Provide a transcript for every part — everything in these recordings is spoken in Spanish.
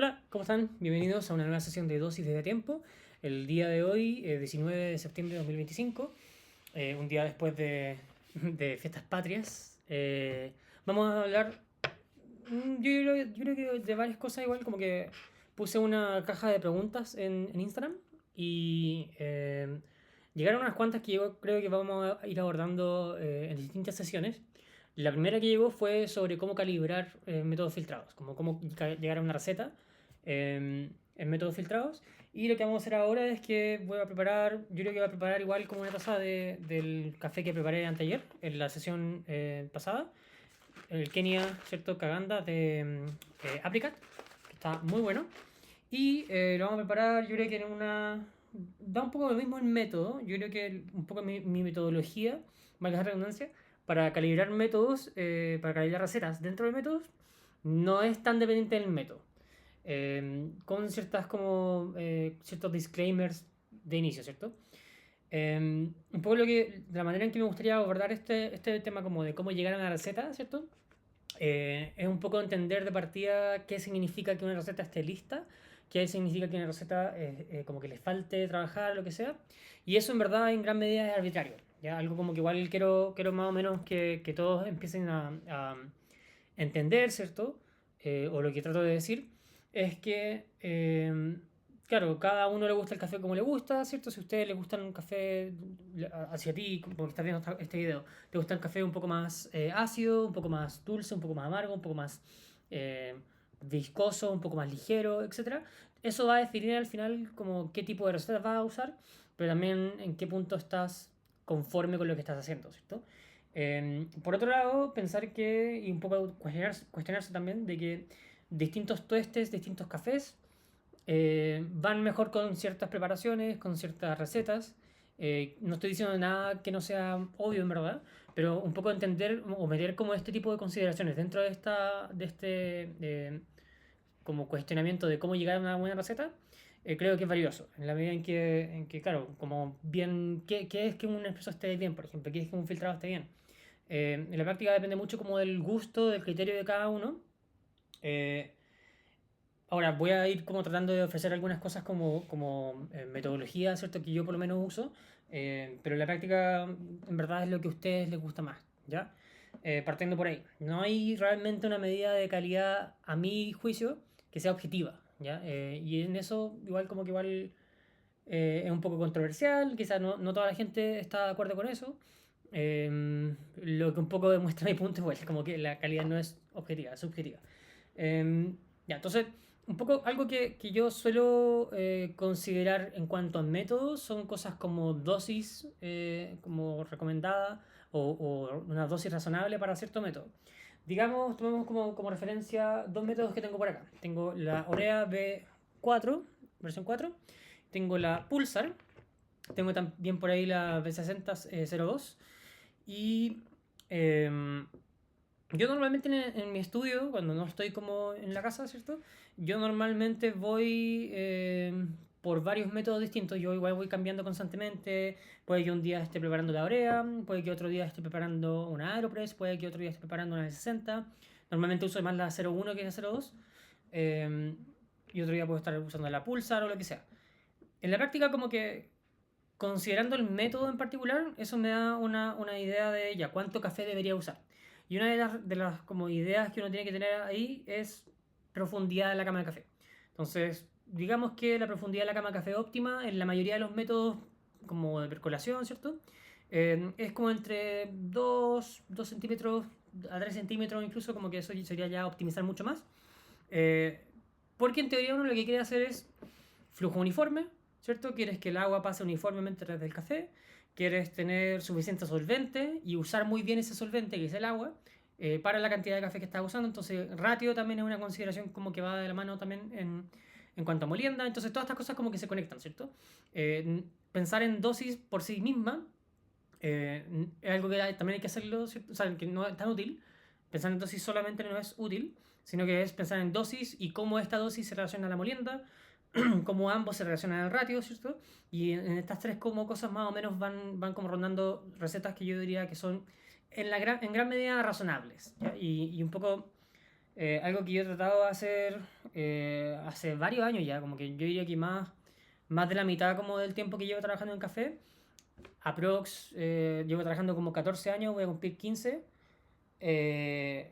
Hola, ¿cómo están? Bienvenidos a una nueva sesión de dosis de tiempo. El día de hoy, 19 de septiembre de 2025, un día después de fiestas patrias, vamos a hablar, yo creo que de varias cosas igual, como que puse una caja de preguntas en Instagram y llegaron unas cuantas que yo creo que vamos a ir abordando en distintas sesiones. La primera que llegó fue sobre cómo calibrar métodos filtrados, como cómo llegar a una receta en métodos filtrados. Y lo que vamos a hacer ahora es que voy a preparar, yo creo que voy a preparar igual como una taza del café que preparé anteayer, en la sesión pasada, el Kenia, ¿cierto? Caganda de Apricot, que está muy bueno. Y lo vamos a preparar, yo creo que en una... Da un poco lo mismo el método, yo creo que un poco mi metodología, valga la redundancia, para calibrar métodos, para calibrar recetas dentro de métodos, no es tan dependiente del método. Con ciertas como ciertos disclaimers de inicio, ¿cierto? Un poco de la manera en que me gustaría abordar este tema como de cómo llegar a una receta, ¿cierto? Es un poco entender de partida qué significa que una receta esté lista, qué significa que una receta como que le falte trabajar, lo que sea. Y eso en verdad en gran medida es arbitrario. ¿Ya? Algo como que igual quiero más o menos que todos empiecen a entender, ¿cierto? O lo que trato de decir es que, claro, cada uno le gusta el café como le gusta, ¿cierto? Si a ustedes les gusta un café, hacia ti, porque estás viendo este video, te gusta el café un poco más ácido, un poco más dulce, un poco más amargo, un poco más eh, viscoso, un poco más ligero, etcétera. Eso va a definir al final como qué tipo de recetas vas a usar, pero también en qué punto estás conforme con lo que estás haciendo, ¿cierto? Por otro lado, pensar que, y un poco cuestionarse también, de que distintos tuestes, distintos cafés van mejor con ciertas preparaciones, con ciertas recetas. No estoy diciendo nada que no sea obvio en verdad, pero un poco entender o meter como este tipo de consideraciones dentro de este como cuestionamiento de cómo llegar a una buena receta, creo que es valioso. En la medida en que claro, como bien, ¿qué es que un espresso esté bien, por ejemplo? ¿Qué es que un filtrado esté bien? En la práctica depende mucho como del gusto, del criterio de cada uno. Eh, Ahora voy a ir como tratando de ofrecer algunas cosas como metodología, ¿cierto? Que yo por lo menos uso, pero en la práctica en verdad es lo que a ustedes les gusta más, ¿ya? Partiendo por ahí. No hay realmente una medida de calidad, a mi juicio, que sea objetiva, ¿ya? Y en eso igual como que igual es un poco controversial, quizás no toda la gente está de acuerdo con eso. Lo que un poco demuestra mi punto, pues, como que la calidad no es objetiva, es subjetiva. Ya, entonces, un poco algo que yo suelo considerar en cuanto a métodos son cosas como dosis como recomendada o una dosis razonable para cierto método. Digamos, tomemos como referencia dos métodos que tengo por acá. Tengo la Orea B4, versión 4. Tengo la Pulsar. Tengo también por ahí la B6002. Y em, yo normalmente en mi estudio, cuando no estoy como en la casa, ¿cierto? Yo normalmente voy por varios métodos distintos. Yo igual voy cambiando constantemente. Puede que un día esté preparando la Orea, puede que otro día esté preparando una Aeropress, puede que otro día esté preparando una B60. Normalmente uso más la 01 que la 02. Eh, y otro día puedo estar usando la Pulsar o lo que sea. En la práctica, como que considerando el método en particular, eso me da una idea de ya cuánto café debería usar. Y una de las como ideas que uno tiene que tener ahí es profundidad de la cama de café. Entonces, digamos que la profundidad de la cama de café óptima en la mayoría de los métodos como de percolación, ¿cierto? Es como entre 2 centímetros a 3 centímetros, incluso como que eso sería ya optimizar mucho más. Eh, Porque en teoría uno lo que quiere hacer es flujo uniforme, ¿cierto? Quieres que el agua pase uniformemente a través del café, quieres tener suficiente solvente y usar muy bien ese solvente, que es el agua, para la cantidad de café que estás usando. Entonces, ratio también es una consideración como que va de la mano también en cuanto a molienda. Entonces, todas estas cosas como que se conectan, ¿cierto? Pensar en dosis por sí misma es algo que también hay que hacerlo, ¿cierto? O sea, que no es tan útil. Pensar en dosis solamente no es útil, sino que es pensar en dosis y cómo esta dosis se relaciona a la molienda, cómo ambos se relacionan al ratio, ¿cierto? Y en estas tres como cosas más o menos van como rondando recetas que yo diría que son en gran medida razonables, ¿ya? Y un poco algo que yo he tratado de hacer hace varios años ya, como que yo diría que más de la mitad como del tiempo que llevo trabajando en café, aprox, llevo trabajando como 14 años, voy a cumplir 15.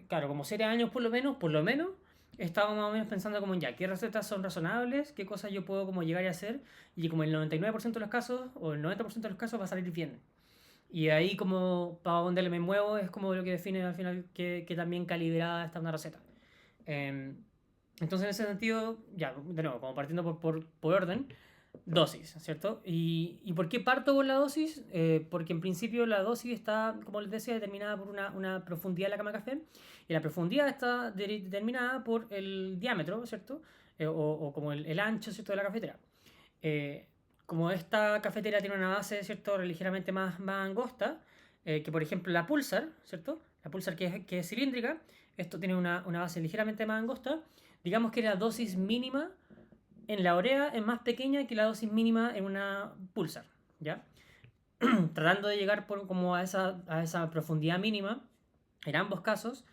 Claro, como 7 años por lo menos, he estado más o menos pensando como en ya, qué recetas son razonables, qué cosas yo puedo como llegar a hacer, y como el 99% de los casos, o el 90% de los casos va a salir bien. Y ahí como para donde me muevo es como lo que define al final que también calibrada está una receta. Em, entonces en ese sentido, ya, de nuevo, como partiendo por orden, dosis, ¿cierto? ¿Y por qué parto con la dosis? Porque en principio la dosis está, como les decía, determinada por una profundidad de la cama de café, y la profundidad está determinada por el diámetro, ¿cierto? O como el ancho, ¿cierto? De la cafetera. Eh, Como esta cafetera tiene una base, ¿cierto? Ligeramente más angosta, que por ejemplo la Pulsar, ¿cierto? La Pulsar que es cilíndrica, esto tiene una base ligeramente más angosta. Digamos que la dosis mínima en la Orea es más pequeña que la dosis mínima en una Pulsar, ¿ya? Tratando de llegar como a esa profundidad mínima, en ambos casos,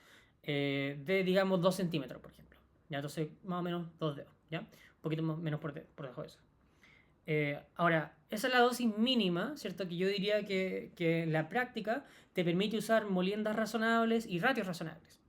de digamos 2 centímetros, por ejemplo. ¿Ya? Entonces, más o menos 2 dedos, ¿ya? Un poquito menos por debajo de eso. Ahora, esa es la dosis mínima, ¿cierto? Que yo diría que en la práctica te permite usar moliendas razonables y ratios razonables.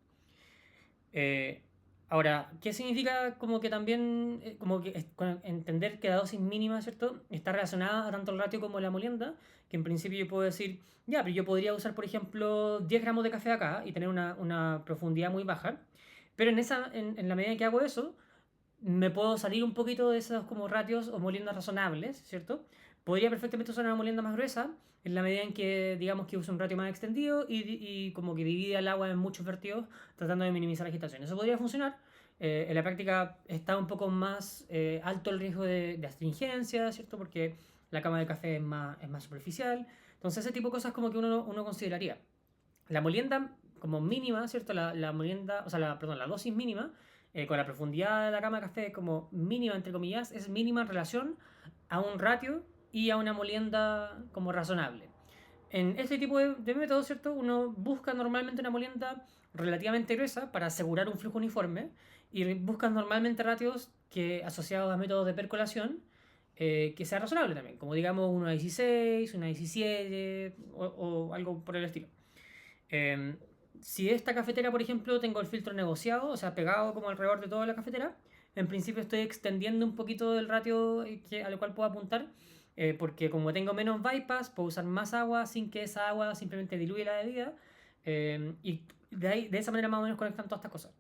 Eh, Ahora, ¿qué significa como que también, como que entender que la dosis mínima, ¿cierto? Está relacionada a tanto el ratio como la molienda, que en principio yo puedo decir, ya, pero yo podría usar, por ejemplo, 10 gramos de café acá y tener una profundidad muy baja, pero en la medida en que hago eso, me puedo salir un poquito de esos como ratios o moliendas razonables, ¿cierto? Podría perfectamente usar una molienda más gruesa en la medida en que digamos que uso un ratio más extendido y como que divide el agua en muchos vertidos tratando de minimizar la agitación. Eso podría funcionar. En la práctica está un poco más alto el riesgo de astringencia, ¿cierto? Porque la cama de café es más superficial. Entonces ese tipo de cosas como que uno consideraría. La molienda como mínima, ¿cierto? La molienda, o sea, perdón, la dosis mínima, con la profundidad de la cama de café como mínima, entre comillas, es mínima en relación a un ratio y a una molienda como razonable. En este tipo de métodos, ¿cierto? Uno busca normalmente una molienda relativamente gruesa para asegurar un flujo uniforme y busca normalmente ratios que asociados a métodos de percolación que sea razonable también, como digamos 1:16, 1:17 o algo por el estilo. Eh, si esta cafetera, por ejemplo, tengo el filtro negociado, o sea, pegado como alrededor de toda la cafetera, en principio estoy extendiendo un poquito el ratio al cual puedo apuntar, porque como tengo menos bypass, puedo usar más agua sin que esa agua simplemente diluya la bebida, y de esa manera más o menos conectan todas estas cosas.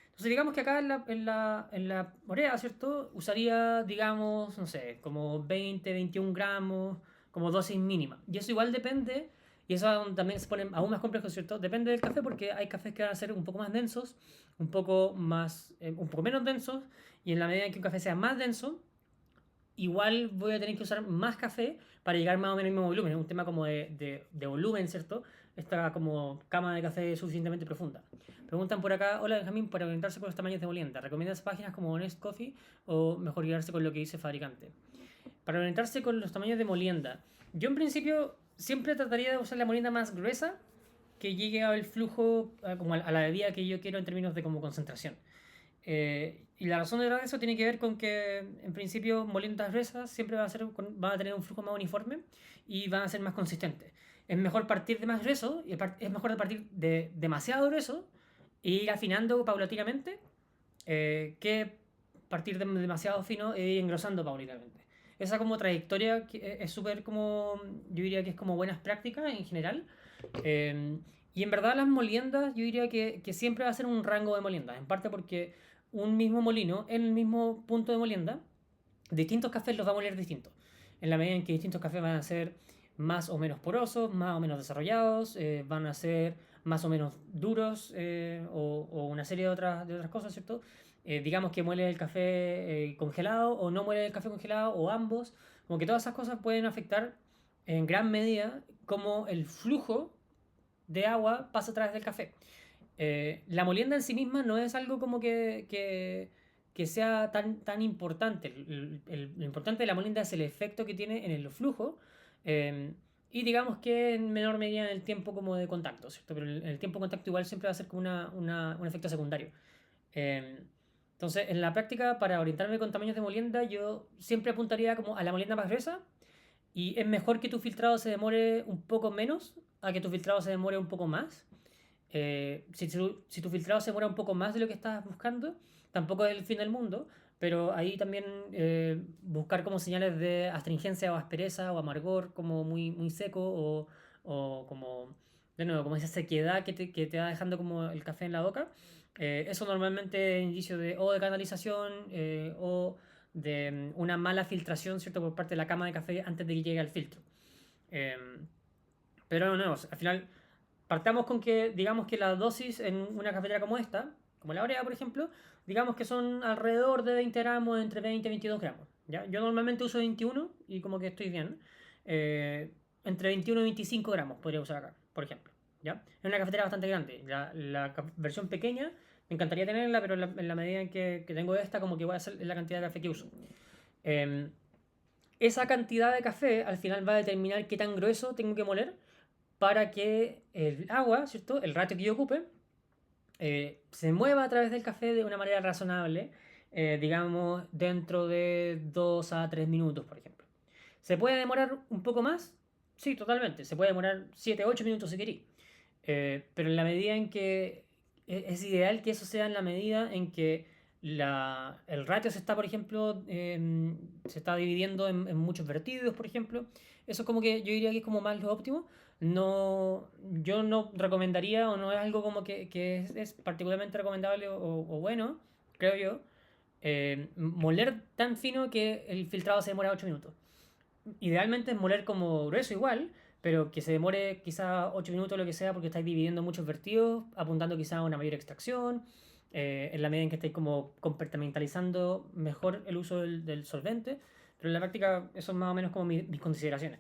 Entonces digamos que acá en la Orea, ¿cierto? Usaría, digamos, no sé, como 20, 21 gramos, como dosis mínima. Y eso igual depende, y eso también se pone aún más complejo, ¿cierto? Depende del café porque hay cafés que van a ser un poco más densos, un poco menos densos, y en la medida en que un café sea más denso, igual voy a tener que usar más café para llegar más o menos al mismo volumen. Es un tema como de volumen, ¿cierto? Esta como cama de café suficientemente profunda. Preguntan por acá, hola Benjamín, para orientarse con los tamaños de molienda, ¿recomiendas páginas como Honest Coffee o mejor guiarse con lo que dice el fabricante? Para orientarse con los tamaños de molienda, yo en principio siempre trataría de usar la molienda más gruesa que llegue al flujo, como a la bebida que yo quiero en términos de como concentración. Y la razón de eso tiene que ver con que, en principio, moliendas gruesas siempre van a tener un flujo más uniforme y van a ser más consistentes. Es mejor partir de más grueso, y es mejor partir de demasiado grueso e ir afinando paulatinamente, que partir de demasiado fino e ir engrosando paulatinamente. Esa como trayectoria es súper como, yo diría que es como buenas prácticas en general. Y en verdad las moliendas, yo diría que siempre va a ser un rango de moliendas, en parte porque un mismo molino, en el mismo punto de molienda, distintos cafés los va a moler distintos. En la medida en que distintos cafés van a ser más o menos porosos, más o menos desarrollados, van a ser más o menos duros, o una serie de otras cosas, ¿cierto? Digamos que muele el café congelado o no muele el café congelado o ambos, como que todas esas cosas pueden afectar en gran medida como el flujo de agua pasa a través del café. La molienda en sí misma no es algo como que sea tan importante. Lo importante de la molienda es el efecto que tiene en el flujo, eh, y digamos que en menor medida en el tiempo como de contacto, ¿cierto? Pero el tiempo de contacto igual siempre va a ser como un efecto secundario. Eh, entonces, en la práctica, para orientarme con tamaños de molienda, yo siempre apuntaría como a la molienda más gruesa y es mejor que tu filtrado se demore un poco menos a que tu filtrado se demore un poco más. Si tu filtrado se demora un poco más de lo que estás buscando, tampoco es el fin del mundo, pero ahí también buscar como señales de astringencia o aspereza o amargor, como muy, muy seco o como, de nuevo, como esa sequedad que te va dejando como el café en la boca. Eso normalmente es indicio de o de canalización o de una mala filtración, ¿cierto? Por parte de la cama de café antes de que llegue al filtro. Em, pero no, al final partamos con que digamos que la dosis en una cafetera como esta, como la Orea por ejemplo, digamos que son alrededor de 20 gramos, entre 20 y 22 gramos. ¿Ya? Yo normalmente uso 21 y como que estoy bien. Entre 21 y 25 gramos podría usar acá, por ejemplo. ¿Ya? Es una cafetera bastante grande. La versión pequeña me encantaría tenerla, pero en la medida en que tengo esta, como que voy a hacer la cantidad de café que uso. Eh, Esa cantidad de café al final va a determinar qué tan grueso tengo que moler para que el agua, ¿cierto? El ratio que yo ocupe, se mueva a través del café de una manera razonable, digamos, dentro de 2 a 3 minutos, por ejemplo. ¿Se puede demorar un poco más? Sí, totalmente. Se puede demorar 7 8 minutos si queréis. Pero en la medida en que es ideal que eso sea en la medida en que el ratio se está, por ejemplo, se está dividiendo en muchos vertidos, por ejemplo. Eso es como que yo diría que es como más lo óptimo. No, yo no recomendaría o no es algo como que es particularmente recomendable o bueno, creo yo, moler tan fino que el filtrado se demora 8 minutos. Idealmente es moler como grueso igual, pero que se demore quizá 8 minutos o lo que sea porque estáis dividiendo muchos vertidos, apuntando quizá a una mayor extracción, en la medida en que estáis como compartimentalizando mejor el uso del solvente, pero en la práctica eso es más o menos como mis consideraciones.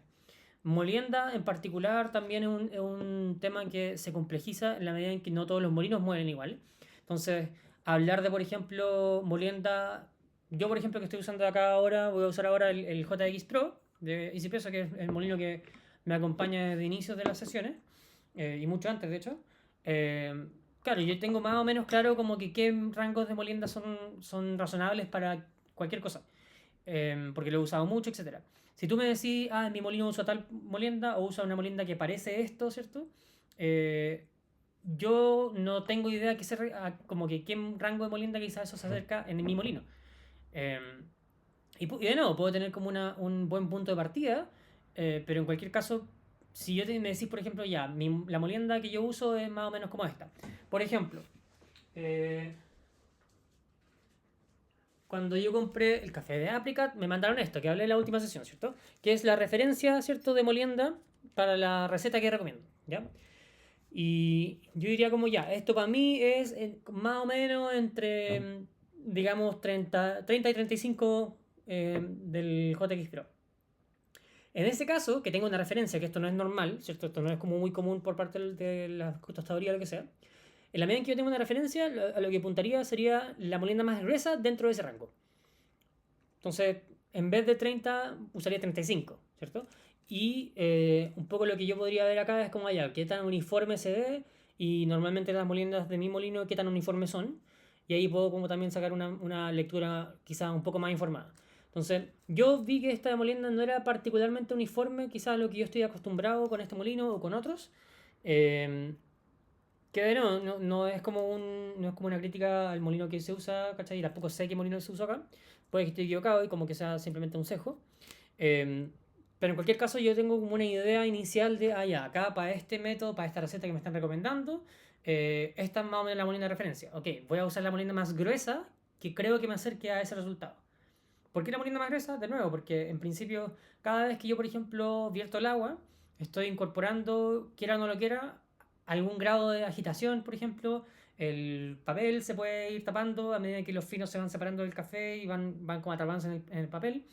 Molienda en particular también es un tema que se complejiza en la medida en que no todos los molinos muelen igual. Entonces, hablar de, por ejemplo, molienda, yo por ejemplo que estoy usando acá ahora, voy a usar ahora el JX Pro de EasyPresso, que es el molino que me acompaña desde inicios de las sesiones, y mucho antes de hecho. Eh, claro, yo tengo más o menos claro como que qué rangos de molienda son razonables para cualquier cosa, porque lo he usado mucho, etcétera. Si tú me decís, ah, en mi molino uso tal molienda o usa una molienda que parece esto, ¿cierto? Eh, yo no tengo idea como que qué rango de molienda quizás eso se acerca en mi molino. Eh, y de nuevo, puedo tener como un buen punto de partida, pero en cualquier caso, si me decís, por ejemplo, ya, la molienda que yo uso es más o menos como esta. Por ejemplo, eh, cuando yo compré el café de Apricot, me mandaron esto, que hablé en la última sesión, ¿cierto? Que es la referencia, ¿cierto?, de molienda para la receta que recomiendo, ¿ya? Y yo diría como ya, esto para mí es más o menos entre, digamos, 30 y 35 del JX Pro. En ese caso, que tengo una referencia, que esto no es normal, ¿cierto? Esto no es como muy común por parte de la tostadoría o lo que sea. En la medida en que yo tengo una referencia, a lo que apuntaría sería la molienda más gruesa dentro de ese rango. Entonces, en vez de 30, usaría 35, ¿cierto? Y un poco lo que yo podría ver acá es como allá, qué tan uniforme se ve y normalmente las moliendas de mi molino, qué tan uniformes son. Y ahí puedo como también sacar una lectura quizá un poco más informada. Entonces, yo vi que esta molienda no era particularmente uniforme, quizás lo que yo estoy acostumbrado con este molino o con otros. Eh, que no es como no es como una crítica al molino que se usa, ¿cachai? Y tampoco sé qué molino se usa acá. Puede que esté equivocado y como que sea simplemente un sesgo. Eh, pero en cualquier caso yo tengo como una idea inicial de, ah, ya, acá para este método, para esta receta que me están recomendando, esta es más o menos la molina de referencia. Ok, voy a usar la molina más gruesa que creo que me acerque a ese resultado. ¿Por qué la molina más gruesa? De nuevo, porque en principio cada vez que yo, por ejemplo, vierto el agua, estoy incorporando, quiera o no lo quiera, algún grado de agitación, por ejemplo. El papel se puede ir tapando a medida que los finos se van separando del café y van como atrapándose en el papel.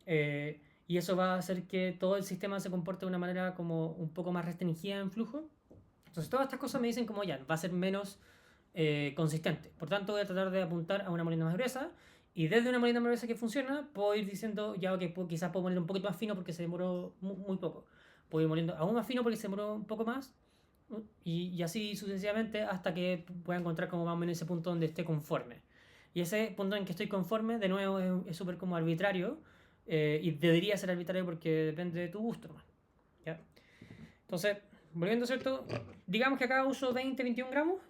Y eso va a hacer que todo el sistema se comporte de una manera como un poco más restringida en flujo. Entonces todas estas cosas me dicen como ya, va a ser menos consistente. Por tanto, voy a tratar de apuntar a una molina más gruesa. Y desde una molina más gruesa que funciona, puedo ir diciendo, ya, ok, quizás puedo moler un poquito más fino porque se demoró muy poco. Puedo ir moliendo aún más fino porque se demoró un poco más. y así sucesivamente hasta que pueda encontrar como más o menos ese punto donde esté conforme. Y ese punto en que estoy conforme, de nuevo, es súper como arbitrario, y debería ser arbitrario porque depende de tu gusto, ¿no? ¿Ya? Entonces, volviendo, ¿cierto? Digamos que acá uso 20-21 gramos,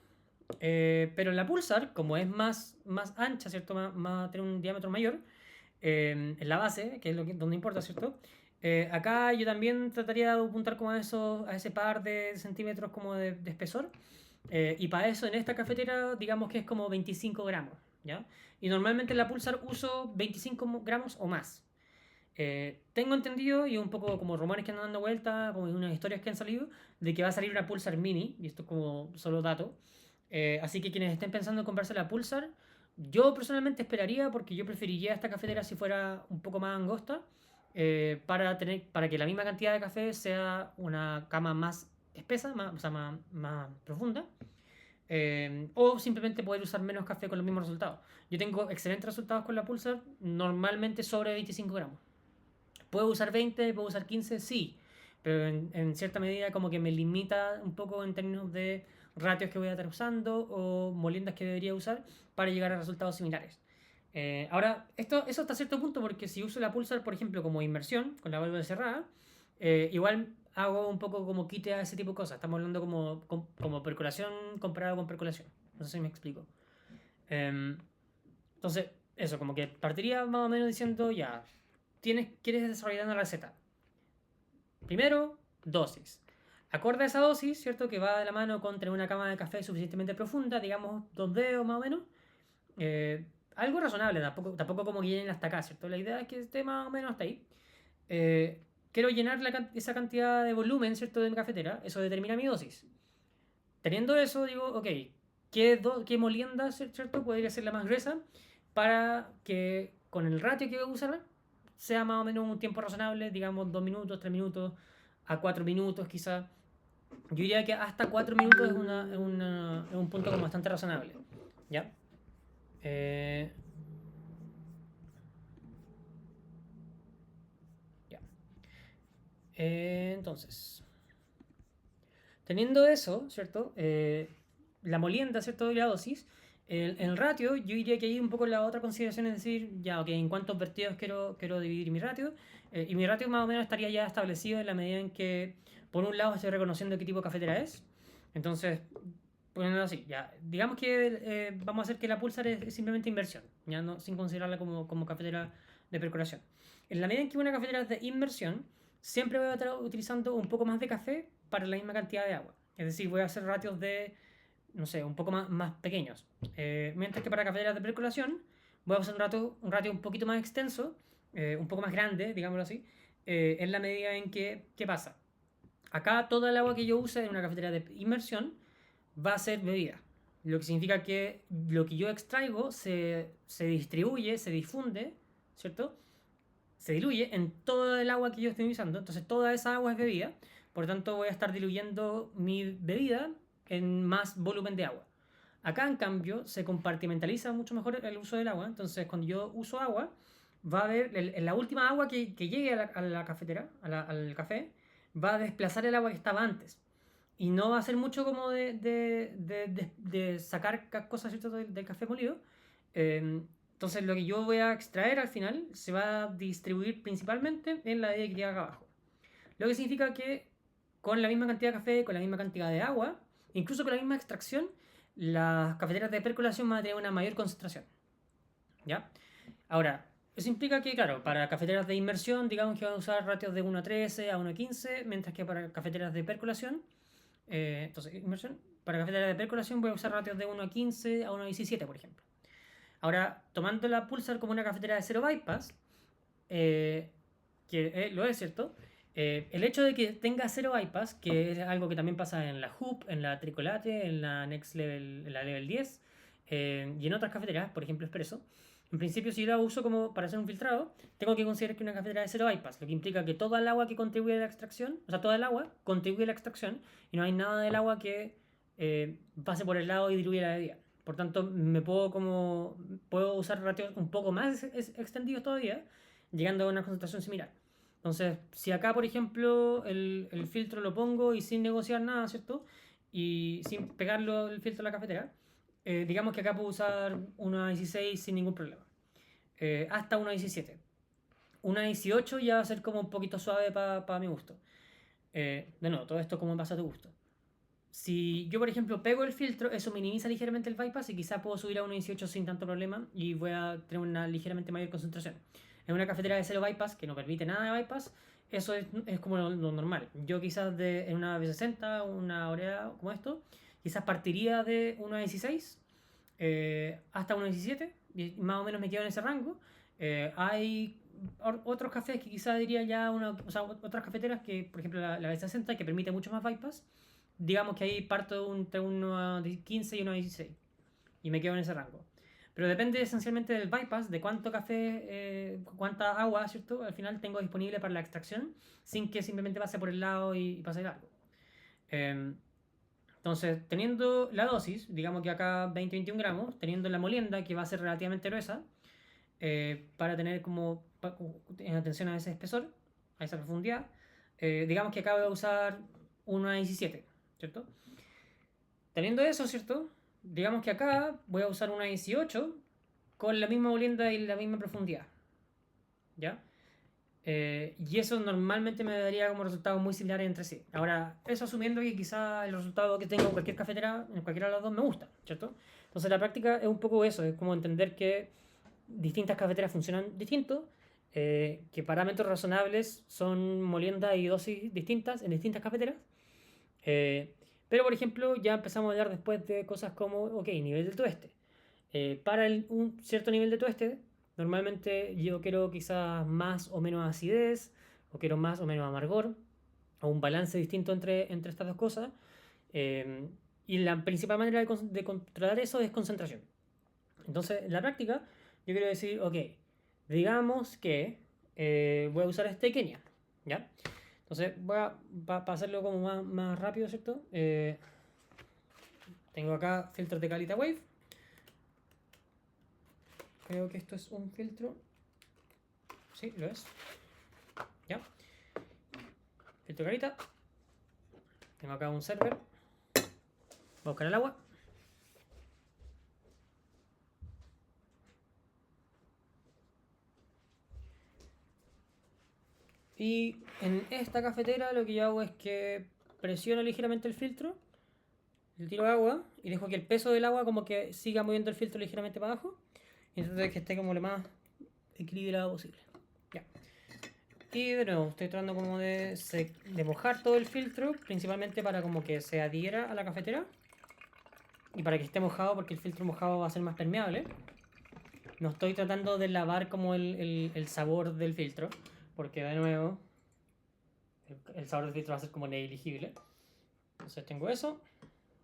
pero la Pulsar, como es más ancha, ¿cierto? Tiene un diámetro mayor, en la base, que es donde importa, ¿cierto? Acá yo también trataría de apuntar como a ese par de centímetros como de espesor. Y para eso en esta cafetera digamos que es como 25 gramos, ¿ya? Y normalmente en la Pulsar uso 25 gramos o más. Tengo entendido, y un poco como rumores que andan dando vuelta, como unas historias que han salido, de que va a salir una Pulsar Mini, y esto es como solo dato. Así que quienes estén pensando en comprarse la Pulsar, yo personalmente esperaría, porque yo preferiría esta cafetera si fuera un poco más angosta, para que la misma cantidad de café sea una cama más espesa, o sea, más profunda, o simplemente poder usar menos café con los mismos resultados. Yo tengo excelentes resultados con la Pulsar, normalmente sobre 25 gramos. ¿Puedo usar 20? ¿Puedo usar 15? Sí, pero en cierta medida como que me limita un poco en términos de ratios que voy a estar usando o moliendas que debería usar para llegar a resultados similares. Ahora, eso hasta cierto punto, porque si uso la Pulsar, por ejemplo, como inmersión, con la válvula cerrada, igual hago un poco como quite a ese tipo de cosas. Estamos hablando como percolación comparado con percolación. No sé si me explico. Em, entonces, eso, como que partiría más o menos diciendo, ya, quieres desarrollar una receta. Primero, dosis. Acorde a esa dosis, ¿cierto? Que va de la mano con tener una cama de café suficientemente profunda, digamos 2 dedos más o menos. eh, Algo razonable, tampoco como que llenen hasta acá, ¿cierto? La idea es que esté más o menos hasta ahí. Eh, Quiero llenar esa cantidad de volumen, ¿cierto? De mi cafetera, eso determina mi dosis. Teniendo eso, digo, ok, ¿qué molienda, ¿cierto? Podría ser la más gruesa para que con el ratio que voy a usar sea más o menos un tiempo razonable, digamos 2 minutos, 3 minutos, a 4 minutos quizá. Yo diría que hasta 4 minutos es un punto como bastante razonable. ¿Ya? Eh, ya. Entonces, teniendo eso, ¿cierto? La molienda, ¿cierto? Y la dosis. El ratio, yo diría que hay un poco la otra consideración es decir, ya, ok, en cuántos vertidos quiero dividir mi ratio. Y mi ratio más o menos estaría ya establecido en la medida en que, por un lado, estoy reconociendo qué tipo de cafetera es. Entonces, poniéndolo así, ya, digamos que vamos a hacer que la Pulsar es simplemente inversión, ya no, sin considerarla como cafetera de percolación. En la medida en que una cafetera es de inversión, siempre voy a estar utilizando un poco más de café para la misma cantidad de agua. Es decir, voy a hacer ratios de, no sé, un poco más pequeños. Mientras que para cafeteras de percolación voy a usar un ratio un poquito más extenso, un poco más grande, digámoslo así, en la medida en que, ¿qué pasa? Acá toda el agua que yo use en una cafetera de inmersión va a ser bebida. Lo que significa que lo que yo extraigo se distribuye, se difunde, ¿cierto? Se diluye en todo el agua que yo estoy utilizando. Entonces toda esa agua es bebida. Por tanto voy a estar diluyendo mi bebida en más volumen de agua. Acá en cambio se compartimentaliza mucho mejor el uso del agua. Entonces cuando yo uso agua, va a haber en la última agua que llegue a la cafetera, al café, va a desplazar el agua que estaba antes. Y no va a ser mucho como de sacar cosas, ¿cierto? del café molido. Entonces lo que yo voy a extraer al final se va a distribuir principalmente en la de que llega acá abajo. Lo que significa que con la misma cantidad de café, con la misma cantidad de agua, incluso con la misma extracción, las cafeteras de percolación van a tener una mayor concentración. ¿Ya? Ahora, eso implica que, claro, para cafeteras de inmersión, digamos que van a usar ratios de 1:13 a 1:15, mientras que para cafeteras de percolación, entonces, inmersión, para cafeteras de percolación voy a usar ratios de 1:15 a 1:17, por ejemplo. Ahora, tomando la Pulsar como una cafetera de cero bypass, eh, que lo es, ¿cierto? El hecho de que tenga cero bypass, que es algo que también pasa en la Hoop, en la Tricolate, en la Next Level, en la Level 10, y en otras cafeteras, por ejemplo Espresso, en principio si yo la uso como para hacer un filtrado, tengo que considerar que una cafetera de cero bypass, lo que implica que toda el agua que contribuye a la extracción, o sea, toda el agua contribuye a la extracción, y no hay nada del agua que pase por el lado y diluya la bebida. Por tanto, puedo usar ratios un poco más extendidos todavía, llegando a una concentración similar. Entonces, si acá, por ejemplo, el filtro lo pongo y sin negociar nada, ¿cierto? y sin pegarlo el filtro a la cafetera, digamos que acá puedo usar una 16 sin ningún problema. Hasta una 17. Una 18 ya va a ser como un poquito suave para mi gusto. De nuevo, todo esto como pasa a tu gusto. Si yo, por ejemplo, pego el filtro, eso minimiza ligeramente el bypass y quizá puedo subir a 1.18 sin tanto problema y voy a tener una ligeramente mayor concentración. En una cafetera de cero bypass, que no permite nada de bypass, eso es como lo normal. Yo quizás en una B60, una Orea como esto, quizás partiría de 1.16 hasta 1.17 y más o menos me quedo en ese rango. Hay otros cafés que quizás diría ya o sea, otras cafeteras que, por ejemplo, la B60 que permite mucho más bypass, digamos que ahí parto entre 1.15 y 1.16 y me quedo en ese rango. Pero depende esencialmente del bypass, de cuánto café, cuánta agua, ¿cierto? Al final tengo disponible para la extracción sin que simplemente pase por el lado y pase largo. Entonces, teniendo la dosis, digamos que acá 20-21 gramos, teniendo la molienda que va a ser relativamente gruesa, para tener como atención a ese espesor, a esa profundidad, digamos que acá voy a usar una 17, ¿cierto? Teniendo eso, ¿cierto? Digamos que acá voy a usar una 18 con la misma molienda y la misma profundidad, ¿ya? Y eso normalmente me daría como resultados muy similares entre sí. Ahora, eso asumiendo que quizá el resultado que tengo en cualquier cafetera, en cualquiera de las dos, me gusta, ¿cierto? Entonces la práctica es un poco eso, es como entender que distintas cafeteras funcionan distinto, que parámetros razonables son molienda y dosis distintas en distintas cafeteras. Pero, por ejemplo, ya empezamos a hablar después de cosas como, ok, nivel de tueste. Para un cierto nivel de tueste, normalmente yo quiero quizás más o menos acidez, o quiero más o menos amargor, o un balance distinto entre estas dos cosas. Y la principal manera de controlar eso es concentración. Entonces, en la práctica, yo quiero decir, ok, digamos que voy a usar este Kenia, ¿ya? Entonces, para hacerlo como más rápido, ¿cierto? Tengo acá filtros de Calita Wave. Creo que esto es un filtro. Sí, lo es. ¿Ya? Filtro de Calita. Tengo acá un server. Voy a buscar el agua. Y en esta cafetera lo que yo hago es que presiono ligeramente el filtro, le tiro agua y dejo que el peso del agua como que siga moviendo el filtro ligeramente para abajo. Y entonces que esté como lo más equilibrado posible. Ya. Y de nuevo, estoy tratando como de mojar todo el filtro, principalmente para como que se adhiera a la cafetera. Y para que esté mojado, porque el filtro mojado va a ser más permeable. No estoy tratando de lavar como el sabor del filtro, porque de nuevo, el sabor del filtro va a ser como negligible. Entonces tengo eso.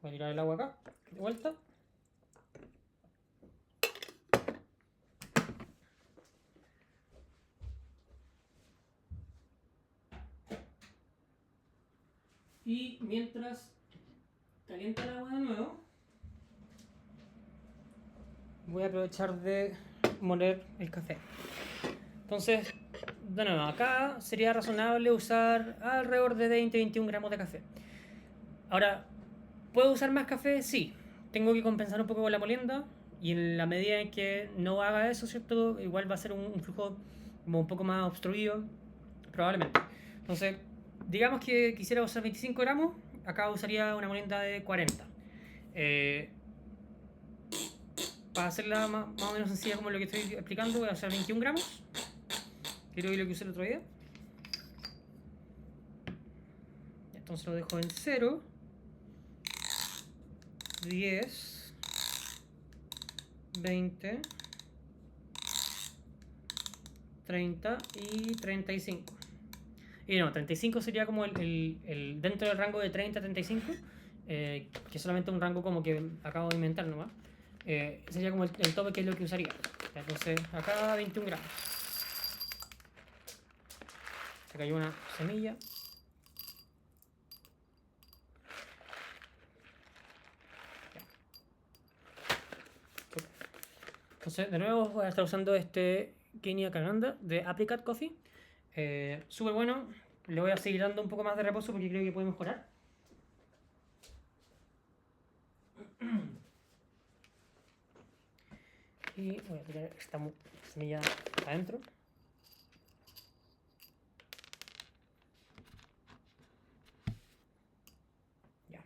Voy a tirar el agua acá, de vuelta. Y mientras calienta el agua de nuevo, voy a aprovechar de moler el café. Entonces, de nuevo, acá sería razonable usar alrededor de 20-21 gramos de café. Ahora, ¿puedo usar más café? Sí. Tengo que compensar un poco con la molienda. Y en la medida en que no haga eso, ¿cierto? Igual va a ser un flujo como un poco más obstruido, probablemente. Entonces, digamos que quisiera usar 25 gramos, acá usaría una molienda de 40. Para hacerla más o menos sencilla como lo que estoy explicando, voy a usar 21 gramos. Creo que lo que usé el otro día. Entonces lo dejo en 0, 10, 20, 30 y 35. Y no, 35 sería como dentro del rango de 30 a 35, que es solamente un rango como que acabo de inventar nomás. Sería como el tope, que es lo que usaría. Entonces, acá 21 gramos. Se cayó una semilla. Entonces, de nuevo voy a estar usando este Kenya Kananda de Apricot Coffee. Súper bueno. Le voy a seguir dando un poco más de reposo porque creo que puede mejorar. aquí, voy a tirar esta semilla adentro. Ya.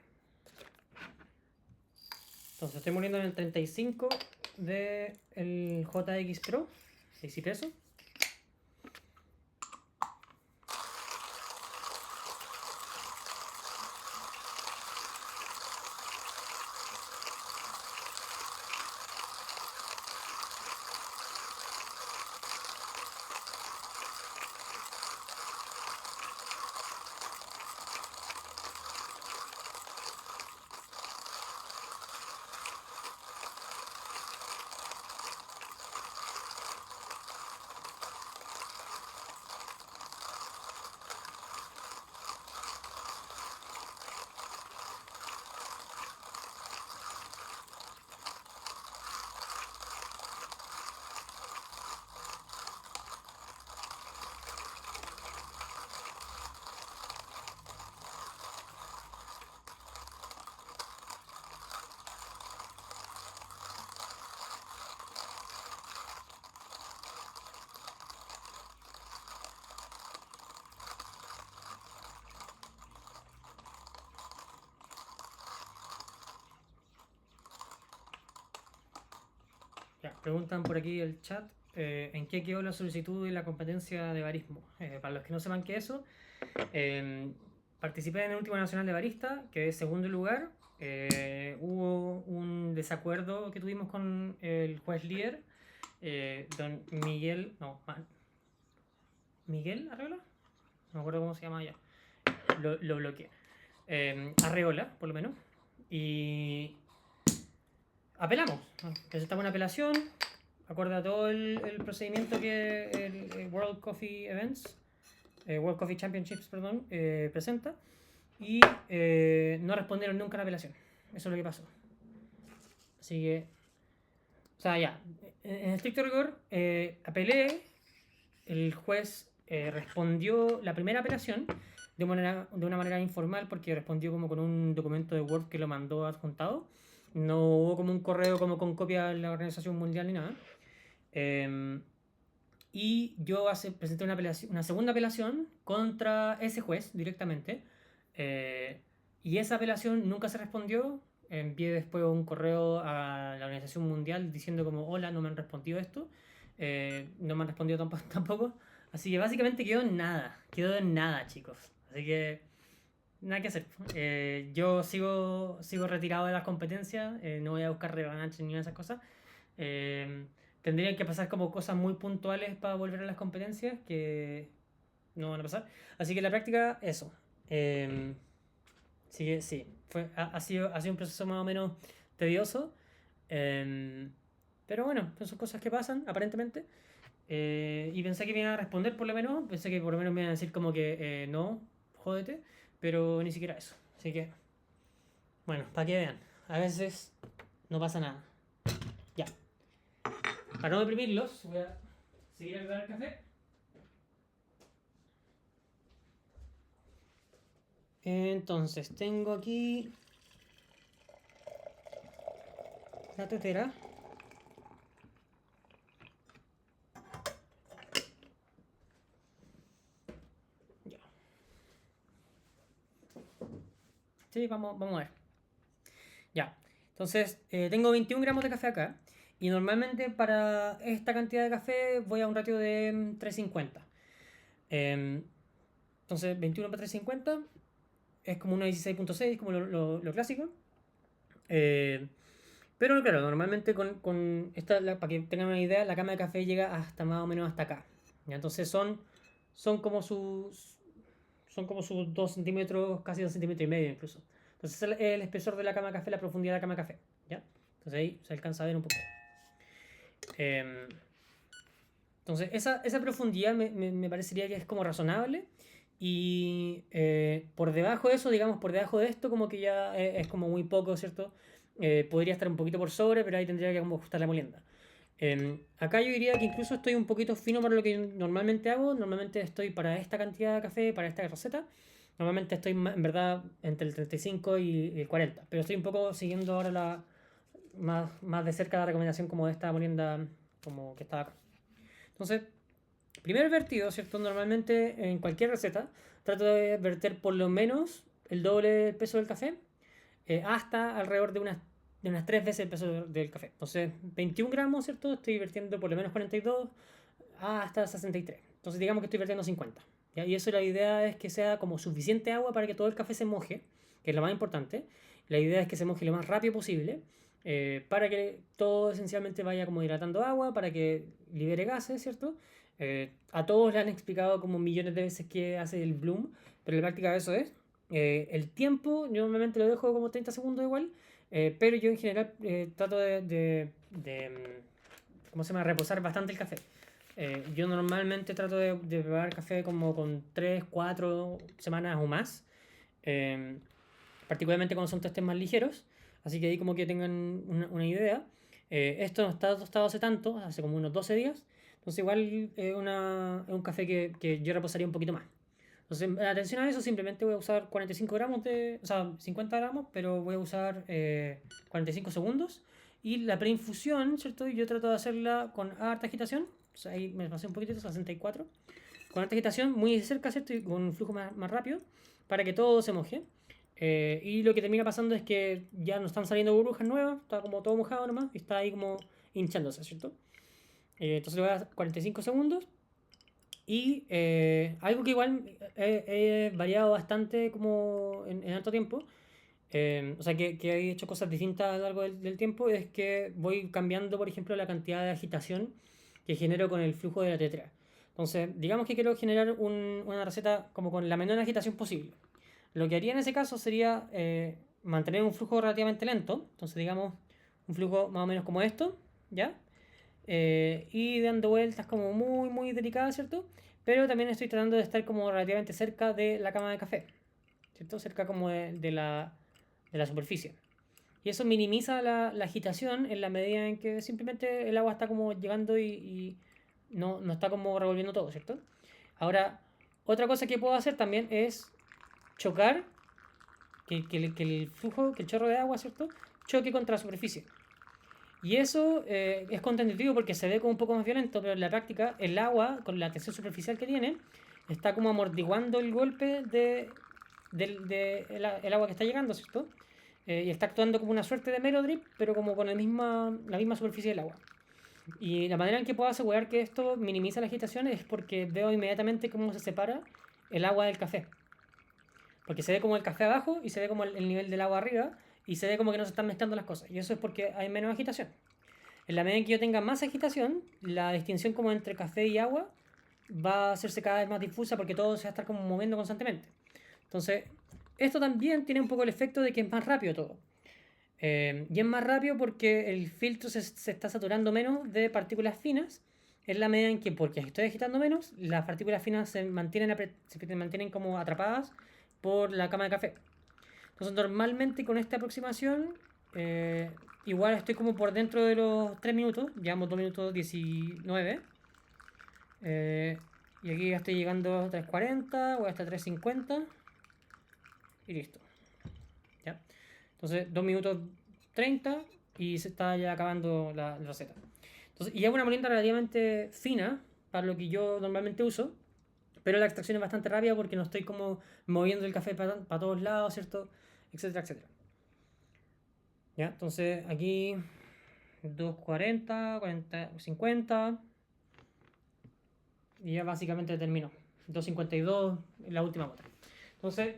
Entonces estoy muriendo en el 35 del JX Pro, 6 y peso. Ya, preguntan por aquí el chat en qué quedó la solicitud de la competencia de barismo. Para los que no sepan qué es eso, participé en el último nacional de barista, quedé segundo lugar. Hubo un desacuerdo que tuvimos con el juez líder, don Miguel, no, Miguel Arreola, no me acuerdo cómo se llama ya, lo bloqueé. Arreola, por lo menos, y apelamos, presentamos una apelación, acorde a todo el procedimiento que el World Coffee Events, World Coffee Championships, perdón, presenta, y no respondieron nunca a la apelación. Eso es lo que pasó. Así que, o sea, ya, en estricto rigor, apelé, el juez respondió la primera apelación de una manera informal, porque respondió como con un documento de Word que lo mandó adjuntado. No hubo como un correo como con copia de la Organización Mundial ni nada. Y yo presenté una segunda apelación contra ese juez directamente. Y esa apelación nunca se respondió. Envié después un correo a la Organización Mundial diciendo como, hola, no me han respondido esto. No me han respondido tampoco. Así que básicamente quedó en nada, chicos. Así que nada que hacer. Yo sigo retirado de las competencias. No voy a buscar revancha ni nada de esas cosas. Tendrían que pasar como cosas muy puntuales para volver a las competencias que no van a pasar. Así que en la práctica, eso. Sí. Ha sido un proceso más o menos tedioso. Pero bueno, son cosas que pasan, aparentemente. Y pensé que me iban a responder por lo menos. Pensé que por lo menos me iban a decir como que no, jódete. Pero ni siquiera eso. Así que, bueno, para que vean. A veces no pasa nada. Ya. Para no deprimirlos, voy a seguir a beber el café. Entonces, tengo aquí la tetera. Ya. Sí, vamos a ver. Ya. Entonces, tengo 21 gramos de café acá. Y normalmente para esta cantidad de café voy a un ratio de 350. Entonces, 21 para 350 es como una 16.6, como lo clásico. Pero claro, normalmente con esta, para que tengan una idea, la cama de café llega hasta más o menos hasta acá. ¿Ya? Entonces son como sus 2 centímetros, casi 2 centímetros y medio incluso. Entonces el espesor de la cama de café, la profundidad de la cama de café. ¿Ya? Entonces ahí se alcanza a ver un poco. Entonces esa profundidad me parecería que es como razonable. Y por debajo de eso, digamos, por debajo de esto, como que ya es como muy poco, ¿cierto? Podría estar un poquito por sobre, pero ahí tendría que como ajustar la molienda. Acá yo diría que incluso estoy un poquito fino para lo que normalmente hago. Normalmente estoy para esta cantidad de café, para esta receta. Normalmente estoy en verdad entre el 35 y el 40. Pero estoy un poco siguiendo ahora más de cerca la recomendación como de esta molienda como que estaba acá. Entonces, primer vertido, ¿cierto? Normalmente en cualquier receta trato de verter por lo menos el doble del peso del café, hasta alrededor de unas 3 veces el peso del café. Entonces, 21 gramos, ¿cierto? Estoy vertiendo por lo menos 42 hasta 63. Entonces, digamos que estoy vertiendo 50. ¿Ya? Y eso, la idea es que sea como suficiente agua para que todo el café se moje, que es lo más importante. La idea es que se moje lo más rápido posible, para que todo esencialmente vaya como hidratando agua, para que libere gases, ¿cierto? A todos le han explicado como millones de veces que hace el bloom, pero en la práctica eso es. El tiempo, yo normalmente lo dejo como 30 segundos igual, pero yo en general trato ¿cómo se llama? Reposar bastante el café. Yo normalmente trato de preparar café como con 3 4 semanas o más, eh, particularmente cuando son testes más ligeros, así que ahí como que tengan una idea. Esto no está tostado hace tanto, hace como unos 12 días, entonces igual es un café que yo reposaría un poquito más. Entonces, atención a eso, simplemente voy a usar 45 gramos o sea, 50 gramos, pero voy a usar 45 segundos. Y la preinfusión, ¿cierto? Yo trato de hacerla con harta agitación, o sea, ahí me pasé un poquitito, 64. Con harta agitación, muy de cerca, ¿cierto? Y con un flujo más rápido, para que todo se moje. Y lo que termina pasando es que ya no están saliendo burbujas nuevas, está como todo mojado nomás, y está ahí como hinchándose, ¿cierto? Entonces le voy a dar 45 segundos. Y algo que igual he variado bastante como en alto tiempo, o sea que he hecho cosas distintas a lo largo del tiempo, es que voy cambiando, por ejemplo, la cantidad de agitación que genero con el flujo de la tetera. Entonces, digamos que quiero generar una receta como con la menor agitación posible. Lo que haría en ese caso sería mantener un flujo relativamente lento, entonces digamos un flujo más o menos como esto, ¿ya? Y dando vueltas como muy delicadas, ¿cierto? Pero también estoy tratando de estar como relativamente cerca de la cama de café, ¿cierto? Cerca como de la superficie. Y eso minimiza la agitación en la medida en que simplemente el agua está como llegando y no está como revolviendo todo, ¿cierto? Ahora, otra cosa que puedo hacer también es chocar, que el flujo, que el chorro de agua, ¿cierto? Choque contra la superficie. Y eso es contraintuitivo porque se ve como un poco más violento, pero en la práctica el agua, con la tensión superficial que tiene, está como amortiguando el golpe el agua que está llegando, ¿cierto? Y está actuando como una suerte de melodrip, pero como con la misma superficie del agua. Y la manera en que puedo asegurar que esto minimiza la agitación es porque veo inmediatamente cómo se separa el agua del café. Porque se ve como el café abajo y se ve como el nivel del agua arriba y se ve como que no se están mezclando las cosas. Y eso es porque hay menos agitación. En la medida en que yo tenga más agitación, la distinción como entre café y agua va a hacerse cada vez más difusa porque todo se va a estar como moviendo constantemente. Entonces, esto también tiene un poco el efecto de que es más rápido todo. Y es más rápido porque el filtro se está saturando menos de partículas finas en la medida en que, porque estoy agitando menos, las partículas finas se mantienen como atrapadas por la cama de café. Entonces, normalmente con esta aproximación, igual estoy como por dentro de los 3 minutos, llevamos 2 minutos 19. eh, y aquí ya estoy llegando a 3:40 o hasta 3:50 y listo. ¿Ya? Entonces, 2 minutos 30 y se está ya acabando la receta. Entonces, y es una molienda relativamente fina para lo que yo normalmente uso, pero la extracción es bastante rápida porque no estoy como moviendo el café para todos lados, ¿cierto? Etcétera, etcétera. ¿Ya? Entonces aquí 2:40, 40, 50 y ya básicamente termino. 2:52 la última gota. Entonces,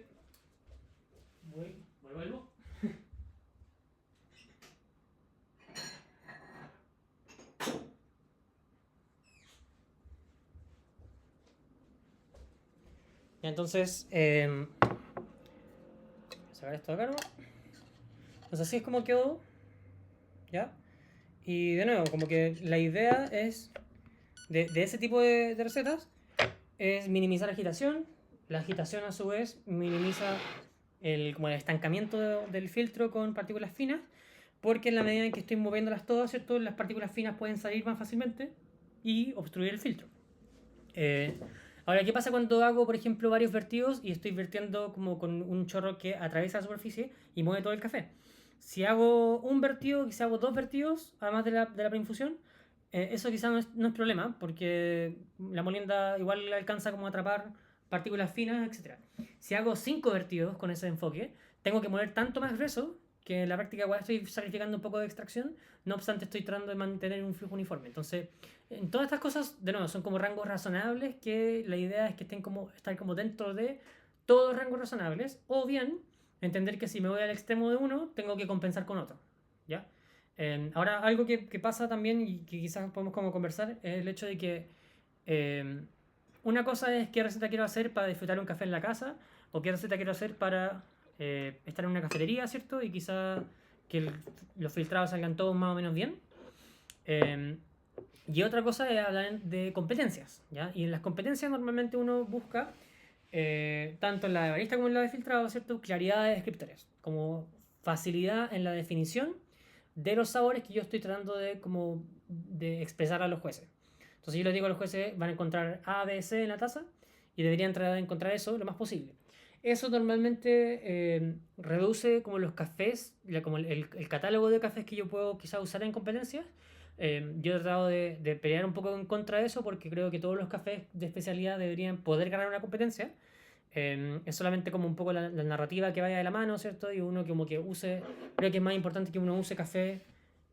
vuelvo. Entonces, sacar esto de acá, ¿no? Entonces así es como quedó, ¿ya? Y de nuevo, como que la idea es, de ese tipo de recetas, es minimizar la agitación. La agitación a su vez minimiza como el estancamiento del filtro con partículas finas, porque en la medida en que estoy moviéndolas todas, ¿cierto? Las partículas finas pueden salir más fácilmente y obstruir el filtro. Ahora, ¿qué pasa cuando hago, por ejemplo, varios vertidos y estoy vertiendo como con un chorro que atraviesa la superficie y mueve todo el café? si hago un vertido, quizá hago dos vertidos, además de la preinfusión, eso quizá no es problema, porque la molienda igual alcanza como a atrapar partículas finas, etcétera. Si hago cinco vertidos con ese enfoque, tengo que moler tanto más grueso que en la práctica igual estoy sacrificando un poco de extracción, no obstante estoy tratando de mantener un flujo uniforme. Entonces, en todas estas cosas, de nuevo, son como rangos razonables que la idea es que estén como, estar como dentro de todos rangos razonables, o bien entender que si me voy al extremo de uno, tengo que compensar con otro. ¿Ya? Ahora, algo que pasa también y que quizás podemos como conversar es el hecho de que eh, una cosa es qué receta quiero hacer para disfrutar un café en la casa o qué receta quiero hacer para estar en una cafetería, ¿cierto? Y quizás que los filtrados salgan todos más o menos bien. Eh, y otra cosa es hablar de competencias, ¿ya? Y en las competencias normalmente uno busca, tanto en la de barista como en la de filtrado, ¿cierto? Claridad de descriptores, como facilidad en la definición de los sabores que yo estoy tratando de, como, de expresar a los jueces. Entonces yo les digo a los jueces, van a encontrar A, B, C en la taza y deberían tratar de encontrar eso lo más posible. Eso normalmente reduce como los cafés, como el catálogo de cafés que yo puedo quizá usar en competencias. Yo he tratado de pelear un poco en contra de eso porque creo que todos los cafés de especialidad deberían poder ganar una competencia. Es solamente como un poco la narrativa que vaya de la mano, ¿cierto? Y uno como que use, creo que es más importante que uno use café